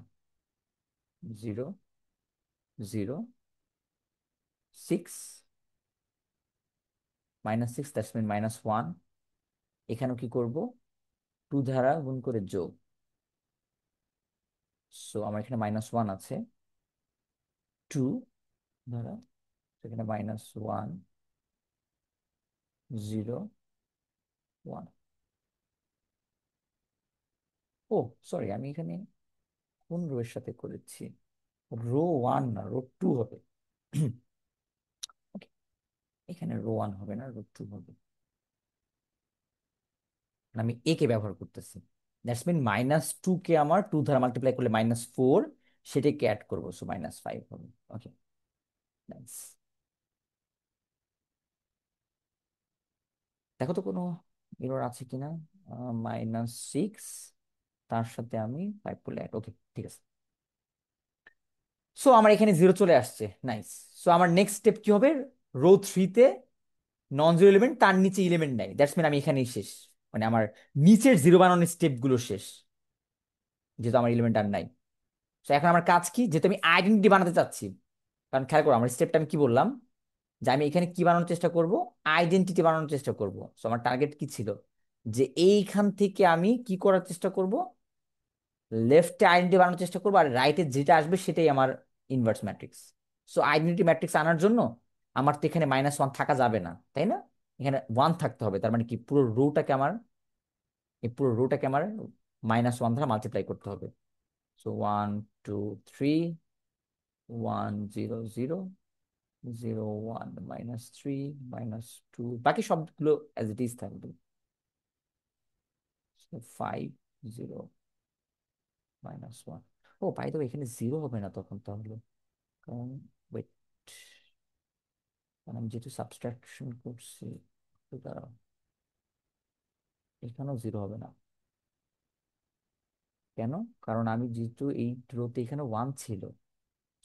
Speaker 1: 0 0 6 -6, that's mean -1। এখানেও কি করব, 2 দ্বারা গুণ করে যোগ। সো আমার এখানে -1 আছে, 2 দ্বারা, এখানে -1 0 1। ও সরি, আমি এখানে কোন রো এর সাথে করেছি, রো 1 না রো 2 হবে। Okay, এখানে রো 1 হবে না, রো 2 হবে। আমি এ কে ব্যবহার করতেছি, দ্যাটস মিন -2 কে আমার 2 দ্বারা মাল্টিপ্লাই করলে -4, সেটাকে অ্যাড করবো, সো -5 হবে। ওকে, নাইস। দেখো তো কোনো এরর আছে কিনা। -6, তার সাথে আমি 5 করলে অ্যাড, ওকে ঠিক আছে। সো আমার এখানে 0 চলে আসছে, নাইস। সো আমার নেক্সট স্টেপ কি হবে, রো 3-তে নন জিরো এলিমেন্ট, তার নিচে এলিমেন্ট নাই, দ্যাটস মিন আমি এখানেই শেষ, মানে আমার নিচের 0 বানানোর স্টেপ গুলো শেষ, যেহেতু আমার এলিমেন্ট আর নাই। তো এখন আমার কাজ কি, যেহেতু আমি আইডেন্টিটি বানাতে চাচ্ছি, কারণ খেয়াল করো আমার স্টেপটা আমি কি বললাম, যে আমি এখানে কি বানানোর চেষ্টা করব, আইডেন্টিটি বানানোর চেষ্টা করব। সো আমার টার্গেট কি ছিল, যে এইখান থেকে আমি কি করার চেষ্টা করব, লেফটে আইডেন্টিটি বানানোর চেষ্টা করবো, আর রাইটে যেটা আসবে সেটাই আমার inverse matrix. So identity matrix আনার জন্য আমার তো এখানে -1 থাকা যাবে না, তাই না, এখানে 1 থাকতে হবে। তার মানে কি, পুরো রোটাকে আমার, এই পুরো রোটাকে আমার -1 দ্বারা মাল্টিপ্লাই করতে হবে। সো 1 2 3 1 0 0 0 1 -3 -2, বাকি সবগুলো অ্যাজ ইট ইজ থাকবে। 5 0 -1। ও বাই দ্য ওয়ে, এখানে 0 হবে না তখন তাহলে, কারণ ওয়েট, কারণ আমি যেহেতু সাবট্রাকশন করছি, তো দাঁড়াও, এখানেও 0 হবে না। কেন, কারণ আমি যেহেতু এই রোতে এখানে 1 ছিল,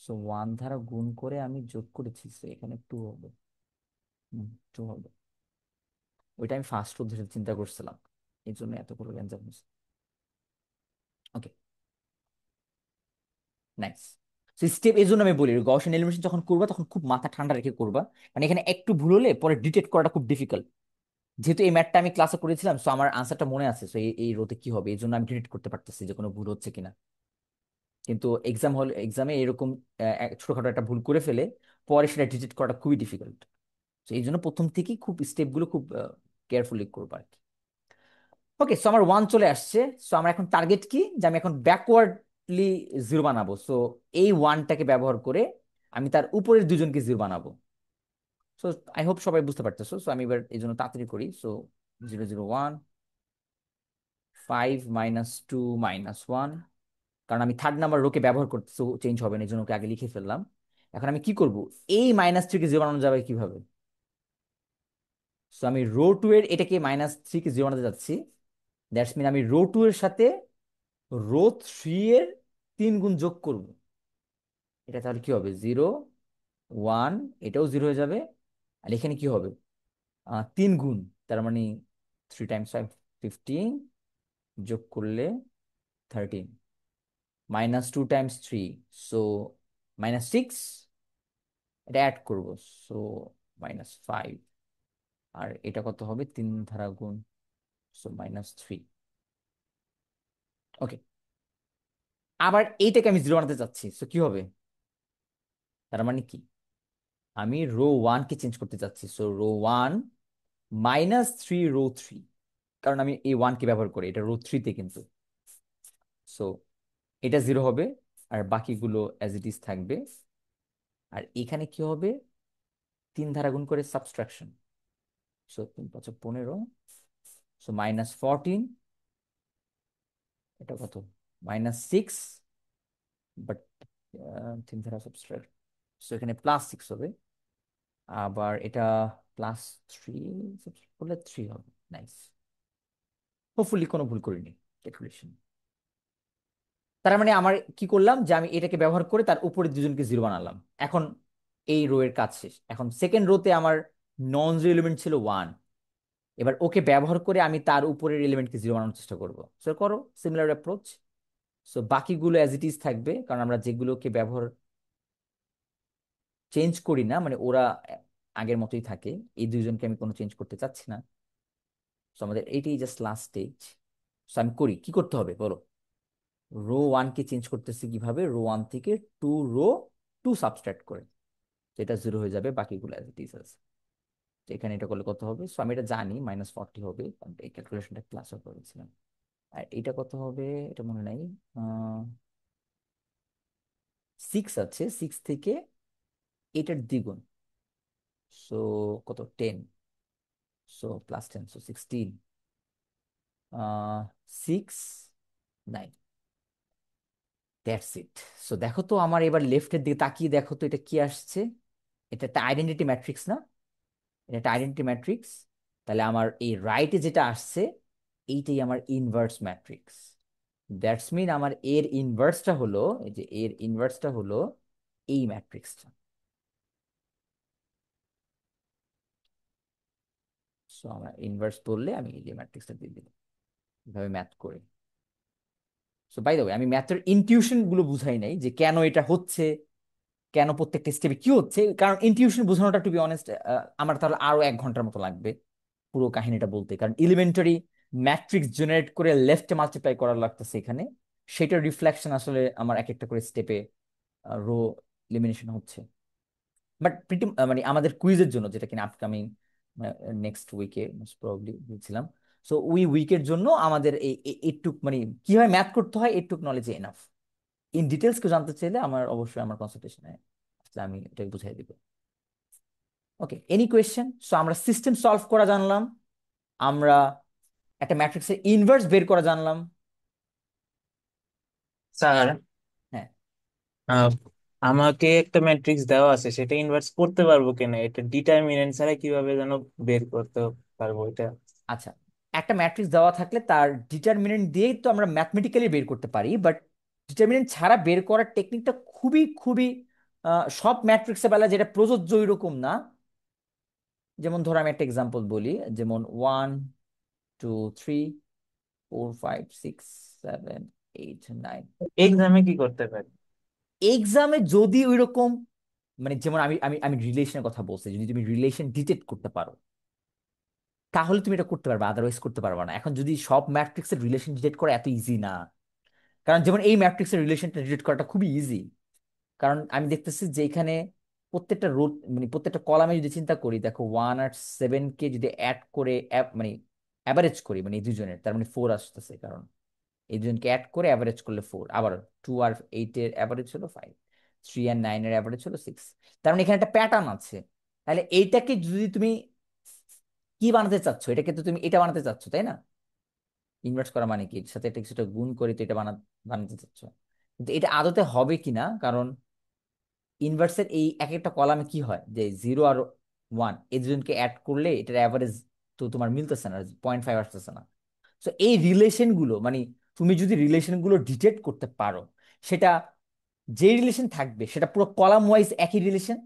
Speaker 1: সো 1 দ্বারা গুণ করে আমি যোগ করেছি, so এখানে 2 হবে। 2 হবে, ওইটা আমি ফার্স্ট রো ধরে চিন্তা করছিলাম, এই জন্য এতগুলো গ্যাঞ্জাম হয়েছে। ওকে, নাইস। স্টেপ, এই জন্য আমি বলি গউসিয়ান এলিমিনেশন যখন করবা তখন খুব মাথা ঠান্ডা রেখে করবা, মানে এখানে একটু ভুল হলে পরে ডিটেক্ট করাটা খুব ডিফিকাল্ট। যেহেতু এই ম্যাথটা আমি ক্লাসে করেছিলাম, সো আমার আনসারটা মনে আছে, সো এই রোতে কি হবে, এই জন্য আমি ডিটেক্ট করতে পারতেছি যে কোনো ভুল হচ্ছে কিনা। কিন্তু এক্সামে এরকম ছোটখাটো একটা ভুল করে ফেলে, পরে সেটা ডিটেক্ট করাটা খুবই ডিফিকাল্ট। তো এই জন্য প্রথম থেকেই খুব স্টেপগুলো খুব কেয়ারফুলি করবো আর কি। ওকে, সো আমার 1 চলে আসছে। সো আমার এখন টার্গেট কি, যে আমি এখন ব্যাকওয়ার্ডলি 0 বানাবো। সো এই 1টাকে ব্যবহার করে আমি তার উপরের দুজনকে 0 বানাবো। সো আই হোপ সবাই বুঝতে পারতেছো। সো আমি এবার এই জন্য তাড়াতাড়ি করি। সো 0 0 1 5 -2 -1, কারণ আমি থার্ড নাম্বার রোকে ব্যবহার করতে, সো চেঞ্জ হবে না, এই জন্য ওকে আগে লিখে ফেললাম। এখন আমি কি করব, এই -3-কে 0 বানানো যাবে কিভাবে। সো আমি রো 2 এর এটাকে -3-কে 0 বানাতে যাচ্ছি, দ্যাটস মিন আমি রো 2 এর সাথে রো 3 এর 3 গুণ যোগ করব। এটা তাহলে কি হবে, 0 1, এটাও 0 হয়ে যাবে। আর এখানে কি হবে, 3 গুণ, তার মানে 3 × 5 15, যোগ করলে 13, -2 × 3, সো -6, এটা অ্যাড করবো, সো -5। আর এটা কত হবে, 3 ধারা গুণ, সো -3। ওকে, আবার এইটাকে আমি 0 বানাতে চাচ্ছি, সো কি হবে, তার মানে কি, আমি রো 1-কে চেঞ্জ করতে চাচ্ছি। সো রো 1 -3 রো 3, কারণ আমি এই 1 কে ব্যবহার করি, এটা রো 3-তে কিন্তু। সো এটা 0 হবে, আর বাকিগুলো অ্যাজ ইট ইজ থাকবে। আর এখানে কি হবে, 3 দ্বারা গুণ করে সাবট্রাকশন। সো 3 × 5 = 15, সো -14, এটা কত, -6, বাট 3 দ্বারা সাবট্রাক্ট, সো এখানে +6 হবে। আবার এটা +3 করলে 3 হবে। নাইস, হোপফুলি কোনো ভুল করিনি ক্যালকুলেশন। তার মানে আমার কি করলাম, যে আমি এটাকে ব্যবহার করে তার উপরে দুজনকে 0 বানালাম। এখন এই রো এর কাজ শেষ। এখন সেকেন্ড রোতে আমার নন জিরো এলিমেন্ট ছিল 1, এবার ওকে ব্যবহার করে আমি তার উপরের এলিমেন্টকে 0 বানানোর চেষ্টা করবো। সো করো সিমিলার অ্যাপ্রোচ। সো বাকিগুলো অ্যাজ ইট ইজ থাকবে, কারণ আমরা যেগুলোকে ব্যবহার চেঞ্জ করি না, মানে ওরা আগের মতোই থাকে। এই দুইজনকে আমি কোনো চেঞ্জ করতে চাচ্ছি না। সো আমাদের এইটাই জাস্ট লাস্ট স্টেজ। সো আমি করি, কি করতে হবে বলো। রো 1 কে চেঞ্জ করতেছি কিভাবে, রো 1 থেকে 2 রো 2 সাবস্ট্রাক্ট করে, যেটা 0 হয়ে যাবে, বাকিগুলো অ্যাজ ইট ইজ আছে। তো এখানে এটা করলে কত হবে, সো আমি এটা জানি -40 হবে, কারণ এই ক্যালকুলেশনটা ক্লাসে করেছিলাম। আর এটা কত হবে, এটা মনে নাই। 6 আছে, 6 থেকে এটার দ্বিগুণ, সো কত, 10, so +10, so 16, 6, 9, that's it. So দেখো তো আমার এবার লেফটের দিকে তাকিয়ে দেখো তো এটা কি আসছে। এটা একটা আইডেন্টিটি ম্যাট্রিক্স না, এটা একটা আইডেন্টিটি ম্যাট্রিক্স। তাহলে আমার এই রাইটে যেটা আসছে এইটাই আমার ইনভার্স ম্যাট্রিক্স। দ্যাটস মিন আমার এর ইনভার্সটা হলো, এই যে এর ইনভার্সটা হলো এই ম্যাট্রিক্সটা। সো আমরা ইনভার্স বললে আমি এই যে ম্যাট্রিক্সটা দিয়ে দিলাম, এভাবে ম্যাথ করে। সো বাই দ্য ওয়ে, আমি ম্যাথের ইনটিউশন গুলো বুঝাই নাই, যে কেন এটা হচ্ছে, কেন প্রত্যেকটা স্টেপে কি হচ্ছে। কারণ ইনটিউশন বোঝানোটা, টু বি অনেস্ট, আমার তাহলে আরো 1 ঘন্টার মতো লাগবে পুরো কাহিনীটা বলতে। কারণ এলিমেন্টারি ম্যাট্রিক্স জেনারেট করে লেফটে মাল্টিপ্লাই করার লাগতেছে এখানে, সেটার রিফ্লেকশন আসলে আমার এক একটা করে স্টেপে রো এলিমিনেশন হচ্ছে। বাট প্রিটি মানে আমাদের কুইজের জন্য, যেটা কিনা আপকামিং নেক্সট উইকে মোস্ট প্রবাবলি বলছিলাম, সো ওই উইকের জন্য আমাদের এইটুক মানে কিভাবে ম্যাথ করতে হয় এইটুক নলেজ এনাফ। ইন ডিটেলস কেউ জানতে চাইলে আমার অবশ্যই আমার কনসালটেশনে আসলে আমি এটাই বুঝাই দিব। ওকে, এনি কোয়েশ্চেন? সো আমরা সিস্টেম সলভ করা জানলাম, আমরা একটা ম্যাট্রিক্সের ইনভার্স বের করা জানলাম।
Speaker 2: স্যার,
Speaker 1: হ্যাঁ,
Speaker 2: আমাকে একটা ম্যাট্রিক্স দেওয়া আছে, সেটা ইনভার্স করতে পারবো কিনা, এটা ডিটারমিনেন্ট ছাড়া কিভাবে যেন বের করতে পারবো এটা?
Speaker 1: আচ্ছা, একটা ম্যাট্রিক্স দেওয়া থাকলে তার ডিটারমিনেন্ট দিয়েই তো আমরা ম্যাথমেটিক্যালি বের করতে পারি, বাট ডিটারমিনেন্ট ছাড়া বের করার টেকনিকটা খুবই খুবই সব ম্যাট্রিক্সের বেলা যেটা প্রযোজ্য এরকম না। যেমন ধরো আমি একটা এক্সাম্পল বলি, যেমন 1 2 3 4 5 6 7 8 9।
Speaker 2: এক্সামে কি করতে পারি?
Speaker 1: এক্সামে যদি ওই রকম, মানে যেমন আমি আমি আমি রিলেশনের কথা বলছি, যদি তুমি রিলেশন ডিটেক্ট করতে পারো তাহলে তুমি এটা করতে পারবে, আদারওয়াইজ করতে পারবে না। এখন যদি সব ম্যাট্রিক্সের রিলেশন ডিটেক্ট করা এত ইজি না, কারণ যেমন এই ম্যাট্রিক্সের রিলেশনটা ডিটেক্ট করাটা খুবই ইজি। কারণ আমি দেখতেছি যে এখানে প্রত্যেকটা রো, মানে প্রত্যেকটা কলামে যদি চিন্তা করি, দেখো 1 আর 7 কে যদি অ্যাড করে মানে অ্যাভারেজ করি, মানে এই দুজনের, তার মানে 4 আসতেছে, কারণ এই দুজনকে অ্যাড করে অ্যাভারেজ করলে 4। আবার 2 আর 8-এর অ্যাভারেজ হলো 5, 3 আর 9-এর অ্যাভারেজ হলো 6। তার মানে এখানে একটা প্যাটার্ন আছে। তাহলে এইটাকে যদি তুমি কি বানাতে চাচ্ছ, এটাকে তো তুমি এটা বানাতে চাচ্ছ, তাই না? ইনভার্স করা মানে কি, এর সাথে এটা কিছুটা গুণ করে তো এটা বানাতে চাচ্ছ। কিন্তু এটা আদতে হবে কিনা, কারণ ইনভার্সের এই এক একটা কলামে কি হয়, যে 0 আর 1 এই দুজনকে অ্যাড করলে এটার অ্যাভারেজ তো তোমার মিলতেছে না, 0.5 আসতেছে না। তো এই রিলেশন গুলো, মানে তুমি যদি রিলেশন গুলো ডিটেক্ট করতে পারো, সেটা যে রিলেশন থাকবে সেটা পুরো কলাম ওয়াইজ একই রিলেশন,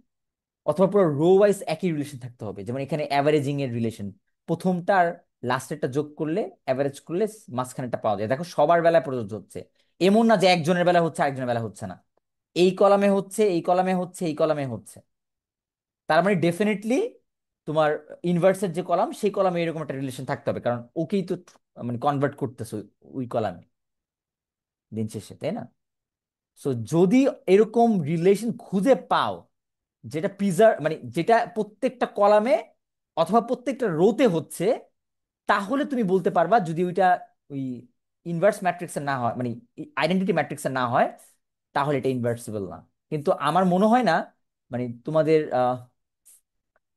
Speaker 1: অথবা পুরো রো ওয়াইজ একই রিলেশন থাকতে হবে। যেমন এখানে অ্যাভারেজিং এর রিলেশন, প্রথমটা আর লাস্টেরটা যোগ করলে অ্যাভারেজ করলে মাঝখানেরটা পাওয়া যায়। দেখো সবার বেলায় প্রযোজ্য হচ্ছে, এমন না যে একজনের বেলা হচ্ছে আরেকজনের বেলা হচ্ছে না। এই কলামে হচ্ছে, এই কলামে হচ্ছে, এই কলামে হচ্ছে। তার মানে ডেফিনেটলি তোমার ইনভার্সের যে কলাম সেই কলামে এরকম একটা রিলেশন থাকতে হবে, কারণ ওকেই তো মানে কনভার্ট করতেছে ওই কলামে দিন শেষে, তাই না? সো যদি এরকম রিলেশন খুঁজে পাও, যেটা প্রিজার্ভ, মানে যেটা প্রত্যেকটা কলামে অথবা প্রত্যেকটা রোতে হচ্ছে, তাহলে তুমি বলতে পারবা। যদি ওইটা ওই ইনভার্স ম্যাট্রিক্সের না হয়, মানে আইডেন্টিটি ম্যাট্রিক্সের না হয়, তাহলে এটা ইনভার্সিবল না। কিন্তু আমার মনে হয় না মানে তোমাদের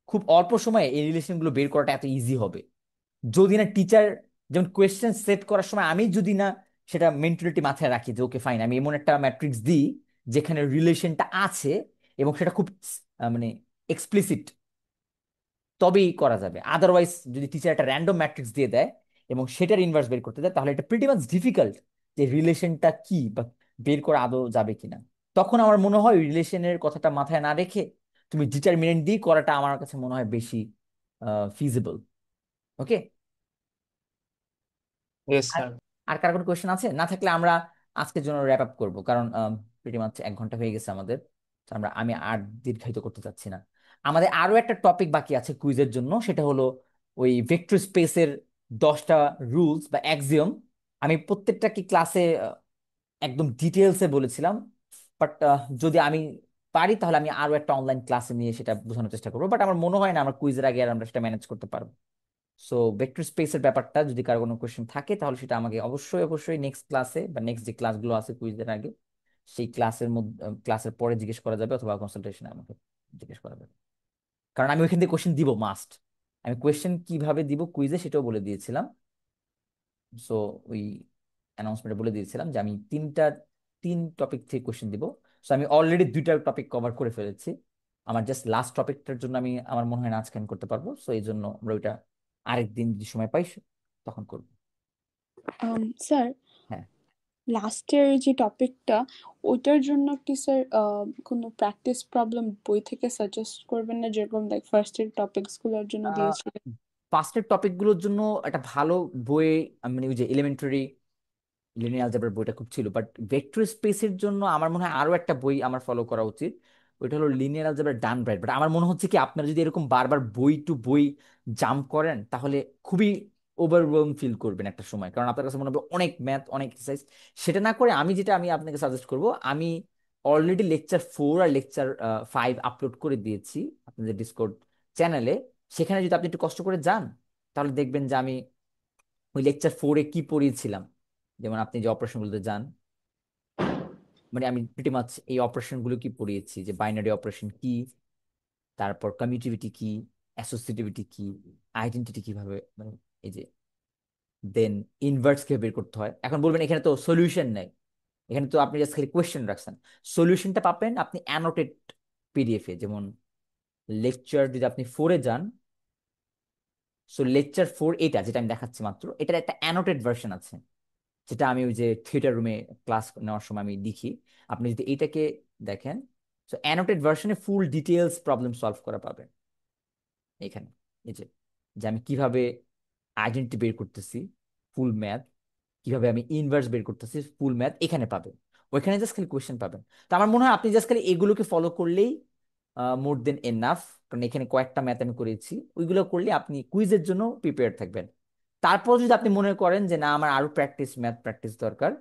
Speaker 1: খুব অল্প সময়ে এই রিলেশনগুলো বের করাটা এত ইজি হবে। যদি না টিচার, যেমন কোয়েশ্চেন সেট করার সময় আমি যদি না সেটা মেন্টালিটি মাথায় রাখি যে ওকে ফাইন, আমি এমন একটা ম্যাট্রিক্স দিই যেখানে রিলেশনটা আছে এবং সেটা খুব মানে এক্সপ্লিসিট, তবেই করা যাবে। আদারওয়াইজ যদি টিচার একটা র্যান্ডম ম্যাট্রিক্স দিয়ে দেয় এবং সেটার ইনভার্স বের করতে দেয়, তাহলে এটা প্রিটি মাচ ডিফিকাল্ট যে রিলেশনটা কি বা বের করা আদৌ যাবে কিনা। তখন আমার মনে হয় রিলেশনের কথাটা মাথায় না রেখে তুমি ডিটারমিনেন্ট দিয়ে করাটা আমার কাছে মনে হয় বেশি ফিজিবল। ওকে।
Speaker 2: ইয়েস
Speaker 1: আর
Speaker 2: স্যার।
Speaker 1: আর কার কোনো কোয়েশ্চেন আছে? না থাকলে আমরা আজকের জন্য র্যাপ আপ করবো, কারণ প্রিটি মাচ 1 ঘন্টা হয়ে গেছে আমাদের। তো আমি আর দীর্ঘায়িত করতে চাচ্ছি না। আমাদের আরো একটা টপিক বাকি আছে কুইজের জন্য, সেটা হলো ওই ভেক্টর স্পেসের 10টা রুলস বা অ্যাক্সিওম। আমি প্রত্যেকটা কি ক্লাসে একদম ডিটেলসে বলেছিলাম, বাট যদি আমি পারি তাহলে আমি আরো একটা অনলাইন ক্লাসে নিয়ে সেটা বোঝানোর চেষ্টা করবো। বাট আমার মনে হয় না আমরা কুইজের আগে আর আমরা সেটা ম্যানেজ করতে পারবো। সো ভেক্টর স্পেসের ব্যাপারটা যদি কারো কোনো কোয়েশ্চেন থাকে তাহলে সেটা আমাকে অবশ্যই অবশ্যই নেক্সট ক্লাসে বা নেক্সট যে ক্লাসগুলো আছে কুইজের আগে সেই ক্লাসের মধ্যে, ক্লাসের পরে জিজ্ঞেস করা যাবে, অথবা কনসালটেশনে আমাকে জিজ্ঞেস করা যাবে। কারণ আমি ওইখান থেকে কোয়েশ্চেন দিব মাস্ট। আমি কোয়েশ্চেন কিভাবে দিব কুইজে সেটাও বলে দিয়েছিলাম। সো ওই অ্যানাউন্সমেন্টে বলে দিয়েছিলাম যে আমি তিন টপিক থেকে কোয়েশ্চেন দিব। সো আমি অলরেডি 2টা টপিক কভার করে ফেলেছি। আমার জাস্ট লাস্ট টপিকটার জন্য আমি, আমার মনে হয় না আজকে আমি করতে পারবো। সো এই জন্য আমরা ওইটা আরেকদিন যদি সময় পাই তখন করবো।
Speaker 5: স্যার,
Speaker 1: হ্যাঁ।
Speaker 5: লাস্টের যে টপিকটা, ওইটার জন্য কি স্যার কোনো প্র্যাকটিস প্রবলেম বই থেকে সাজেস্ট করবেন না, যেরকম লাইক ফার্স্টের টপিকস গুলোর জন্য দিয়েছিলেন?
Speaker 1: ফার্স্টের টপিকগুলোর জন্য একটা ভালো বই, মানে ওই যে এলিমেন্টারি লিনিয়ার অ্যালজেব্রার বইটা খুব ছিল, বাট ভেক্টর স্পেসের জন্য আমার মনে হয় আরো একটা বই আমার ফলো করা উচিত। ওইটা হলো linear algebra done bright. But আমার মনে হচ্ছে কি আপনারা যদি এরকম বারবার বই টু বই জাম্প করেন তাহলে খুবই ওভারওয়েলম ফিল করবেন একটা সময়, কারণ আপনার কাছে মনে হবে অনেক ম্যাথ অনেক এক্সারসাইজ। সেটা না করে আমি আপনাকে সাজেস্ট করব, আমি অলরেডি লেকচার 4 আর লেকচার 5 আপলোড করে দিয়েছি আপনাদের ডিসকর্ড চ্যানেলে। সেখানে যদি আপনি একটু কষ্ট করে যান তাহলে দেখবেন যে আমি ওই লেকচার 4-এ কি পড়িয়েছিলাম। যেমন আপনি যে অপারেশনগুলোতে যান, মানে আমি প্রিটি মাচ এই অপারেশনগুলো কি পড়িয়েছি, যে বাইনারি অপারেশন কি, তারপর কমিউটিভিটি কি, অ্যাসোসিয়েটিভিটি কি, আইডেন্টিটি কিভাবে, মানে এই যে দেন ইনভার্স কিভাবে বের করতে হয়। এখন বলবেন এখানে তো সলিউশন নেই, এখানে তো আপনি জাস্ট খালি কোয়েশ্চেন রাখছেন। সলিউশনটা পাবেন আপনি অ্যানোটেড পিডিএফ এ। যেমন লেকচার যদি আপনি 4-এ যান, সো লেকচার 4 এটা যেটা আমি দেখাচ্ছি মাত্র, এটার একটা অ্যানোটেড ভার্সন আছে, যেটা আমি ওই যে থিয়েটার রুমে ক্লাস নেওয়ার সময় আমি লিখি। আপনি যদি এইটাকে দেখেন, সো অ্যানোটেড ভার্সনে ফুল ডিটেলস প্রবলেম সলভ করা পাবেন এখানে। এই যে যে আমি কিভাবে আইডেন্টিটি বের করতেছি ফুল ম্যাথ, কিভাবে আমি ইনভার্স বের করতেছি ফুল ম্যাথ, এখানে পাবেন। ওইখানে জাস্ট খালি কোয়েশ্চেন পাবেন। তো আমার মনে হয় আপনি জাস্ট খালি এগুলোকে ফলো করলেই মোর দেন এনাফ। কারণ এখানে কয়েকটা ম্যাথ আমি করেছি, ওইগুলো করলে আপনি কুইজের জন্য প্রিপেয়ার থাকবেন। তারপর যদি আপনি মনে করেন যে না আমার আরো ম্যাথ প্র্যাকটিস দরকার,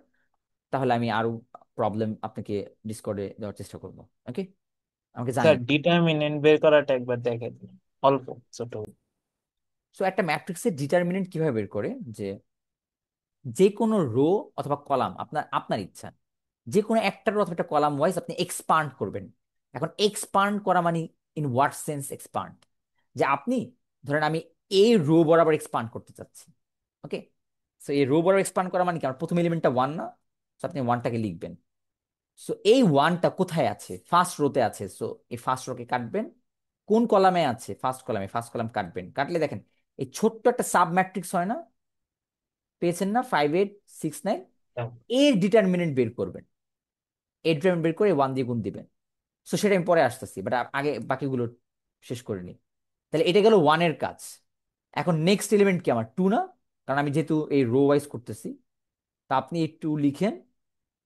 Speaker 1: তাহলে আমি আরো প্রবলেম আপনাকে ডিসকর্ডে দেওয়ার চেষ্টা করবো। ওকে, আমাকে
Speaker 2: স্যার
Speaker 1: জানিয়ে।
Speaker 2: ডিটারমিনেন্ট বের করাটা একবার দেখে দিন, অল্প ছোট।
Speaker 1: সো একটা ম্যাট্রিক্সের ডিটারমিনেন্ট কিভাবে বের করে, যে যে কোনো রো অথবা কলাম, আপনার আপনার ইচ্ছা যে কোনো একটা রো অথবা একটা কলাম ওয়াইজ আপনি এক্সপান্ড করবেন। এখন এক্সপান্ড করা মানে ইন হোয়াট সেন্স এক্সপান্ড, যে আপনি ধরেন আমি এই রো বরাবর এক্সপান্ড করতে চাচ্ছি। ওকে, সো এই রো বরাবর এক্সপান্ড করা মানে কি, আমার প্রথম এলিমেন্টটা 1 না, সো আপনি 1টাকে লিখবেন। সো এই 1টা কোথায় আছে? ফার্স্ট রোতে আছে। সো এই ফার্স্ট রোকে কাটবেন। কোন কলামে আছে? ফার্স্ট কলাম কাটবেন। কাটলে দেখেন এই ছোট্ট একটা সাব ম্যাট্রিক্স হয় না, পেয়েছেন না, 5 8 6 9, এর ডিটারমিনেন্ট বের করবেন। এর ডিটারমিনেন্ট বের করে 1 দিয়ে গুণ দিবেন। সো সেটা আমি পরে আসতেছি, বাট আগে বাকিগুলো শেষ করে নিই। তাহলে এটা গেল 1-এর কাজ। এখন নেক্সট এলিমেন্ট কি আমার? 2 না, কারণ আমি যেহেতু এই রো ওয়াইজ করতেছি। তা আপনি এই 2 লিখেন।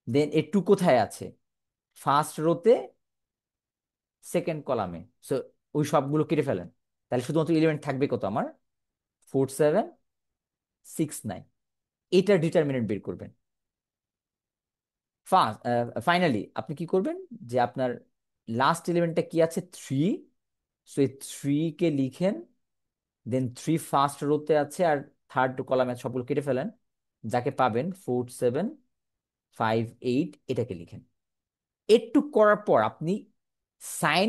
Speaker 1: দেন এই 2 কোথায় আছে? ফার্স্ট রোতে, সেকেন্ড কলামে। সো ওই সবগুলো কেটে ফেলেন। তাহলে শুধুমাত্র এলিমেন্ট থাকবে কত আমার? 4 7 6 9। এটার ডিটারমিনেন্ট বের করবেন। ফাইনালি আপনি কি করবেন, যে আপনার লাস্ট এলিমেন্টটা কি আছে? 3। সো এই 3 কে লিখেন। দেন 3 ফার্স্ট রোতে আছে, আর থার্ড কলামে সবগুলো কেটে ফেলেন। যাকে পাবেন 4 7 5 8, এটাকে লিখেন। একটু করার পর আপনি সাইন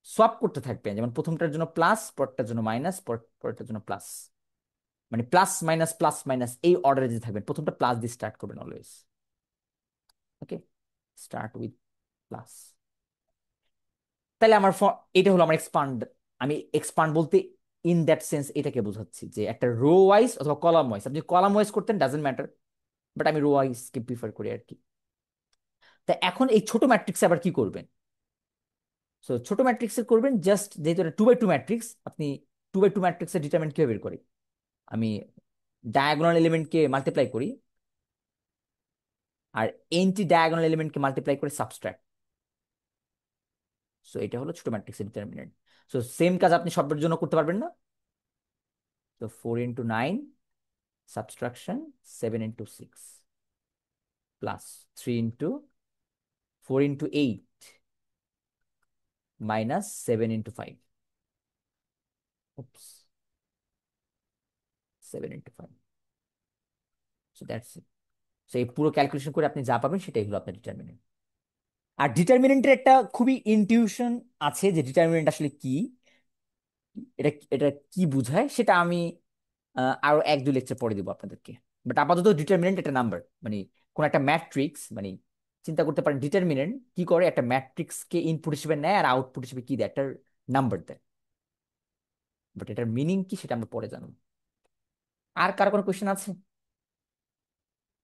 Speaker 1: সোয়াপ করতে থাকবেন, যেমন প্রথমটার জন্য প্লাস, পরটার জন্য মাইনাস, পরটার জন্য প্লাস, মানে প্লাস মাইনাস এই অর্ডারে যে থাকবেন। প্রথমটা প্লাস দিয়ে স্টার্ট করবেন always. Okay, start with plus. তাহলে আমার এটা হলো আমার এক্সপান্ড। আমি এক্সপান্ড বলতে ইন দ্যাট সেন্স এটাকে বোঝাচ্ছি যে একটা রো ওয়াইজ অথবা কলাম ওয়াইজ, আপনি কলাম ওয়াইজ করতেন ডাজেন্ট ম্যাটার, বাট আমি রো ওয়াইজকে প্রিফার করি আর কি। তা এখন এই ছোট ম্যাট্রিক্সে আবার কি করবেন? সো ছোট ম্যাট্রিক্সে করবেন জাস্ট, যেহেতু এটা 2 বাই 2 ম্যাট্রিক্স, আপনি 2 বাই 2 ম্যাট্রিক্সের ডিটারমিনেন্ট কিভাবে বের করি? আমি ডায়াগোনাল এলিমেন্টকে মাল্টিপ্লাই করি, আর এন্টি ডায়াগোনাল এলিমেন্টকে মাল্টিপ্লাই করে সাবট্রাক্ট। সো এটা হলো ছোট ম্যাট্রিক্সের ডিটারমিনেন্ট। সো সেম কাজ আপনি সবের জন্য করতে পারবেন না? তো 4 × 9 subtraction 7 × 6 plus 3 × 4 × 8 minus 7 × 5, 7 × 5। So that's it. So এই পুরো ক্যালকুলেশন করে আপনি যা পাবেন সেটাই হলো আপনার ডিটারমিনেন্ট। আর ডিটারমিনেন্টের একটা খুবই ইনটিউশন আছে যে ডিটারমিনেন্ট আসলে কি, এটা এটা কি বোঝায় সেটা আমি আরো 1 2 লেকচার পরে দিব আপনাদেরকে। বাট আপাতত ডিটারমিনেন্ট একটা নাম্বার, মানে কোন একটা ম্যাট্রিক্স, মানে চিন্তা করতে পারেন ডিটারমিনেন্ট কি করে, একটা ম্যাট্রিক্স কে ইনপুট হিসেবে নেয় আর আউটপুট হিসেবে কি দেয়, একটা নাম্বার দেয়। বাট এটার মিনিং কি সেটা আমরা পরে জানবো। আর কারো কোনো কোয়েশ্চেন আছে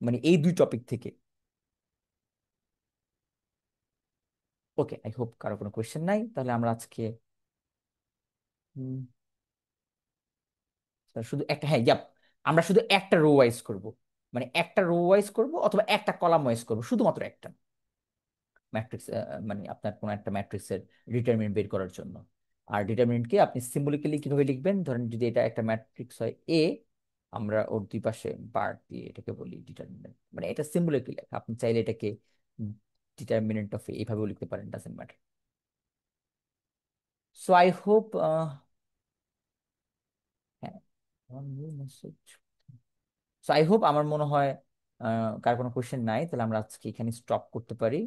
Speaker 1: মানে এই 2 টপিক থেকে? ওকে, আই হোপ কারো কোনো কোয়েশ্চেন নাই। তাহলে আমরা আজকে শুধু একটা, হ্যাঁ ইয়াপ, আমরা শুধু একটা রো ওয়াইজ করব, মানে একটা রো ওয়াইজ করব অথবা একটা কলাম ওয়াইজ করব, শুধুমাত্র একটা ম্যাট্রিক্স, মানে আপনার কোনো একটা ম্যাট্রিক্সের ডিটারমিনেন্ট বের করার জন্য। আর ডিটারমিনেন্টকে আপনি সিম্বলিক্যালি কিভাবে লিখবেন? ধরেন যদি এটা একটা ম্যাট্রিক্স হয় এ, আমরা ওর দুই পাশে বার দিয়ে এটাকে বলি ডিটারমিনেন্ট, মানে এটা সিম্বলিক্যালি লেখা। আপনি চাইলে এটাকে ডিটারমিনেন্ট অফ এ এইভাবেও লিখতে পারেন, doesn't matter. So I hope, হ্যাঁ, মেসেজ। সো আই হোপ, আমার মনে হয় কার কোনো কোয়েশ্চেন নাই, তাহলে আমরা আজকে এখানে স্টপ করতে পারি।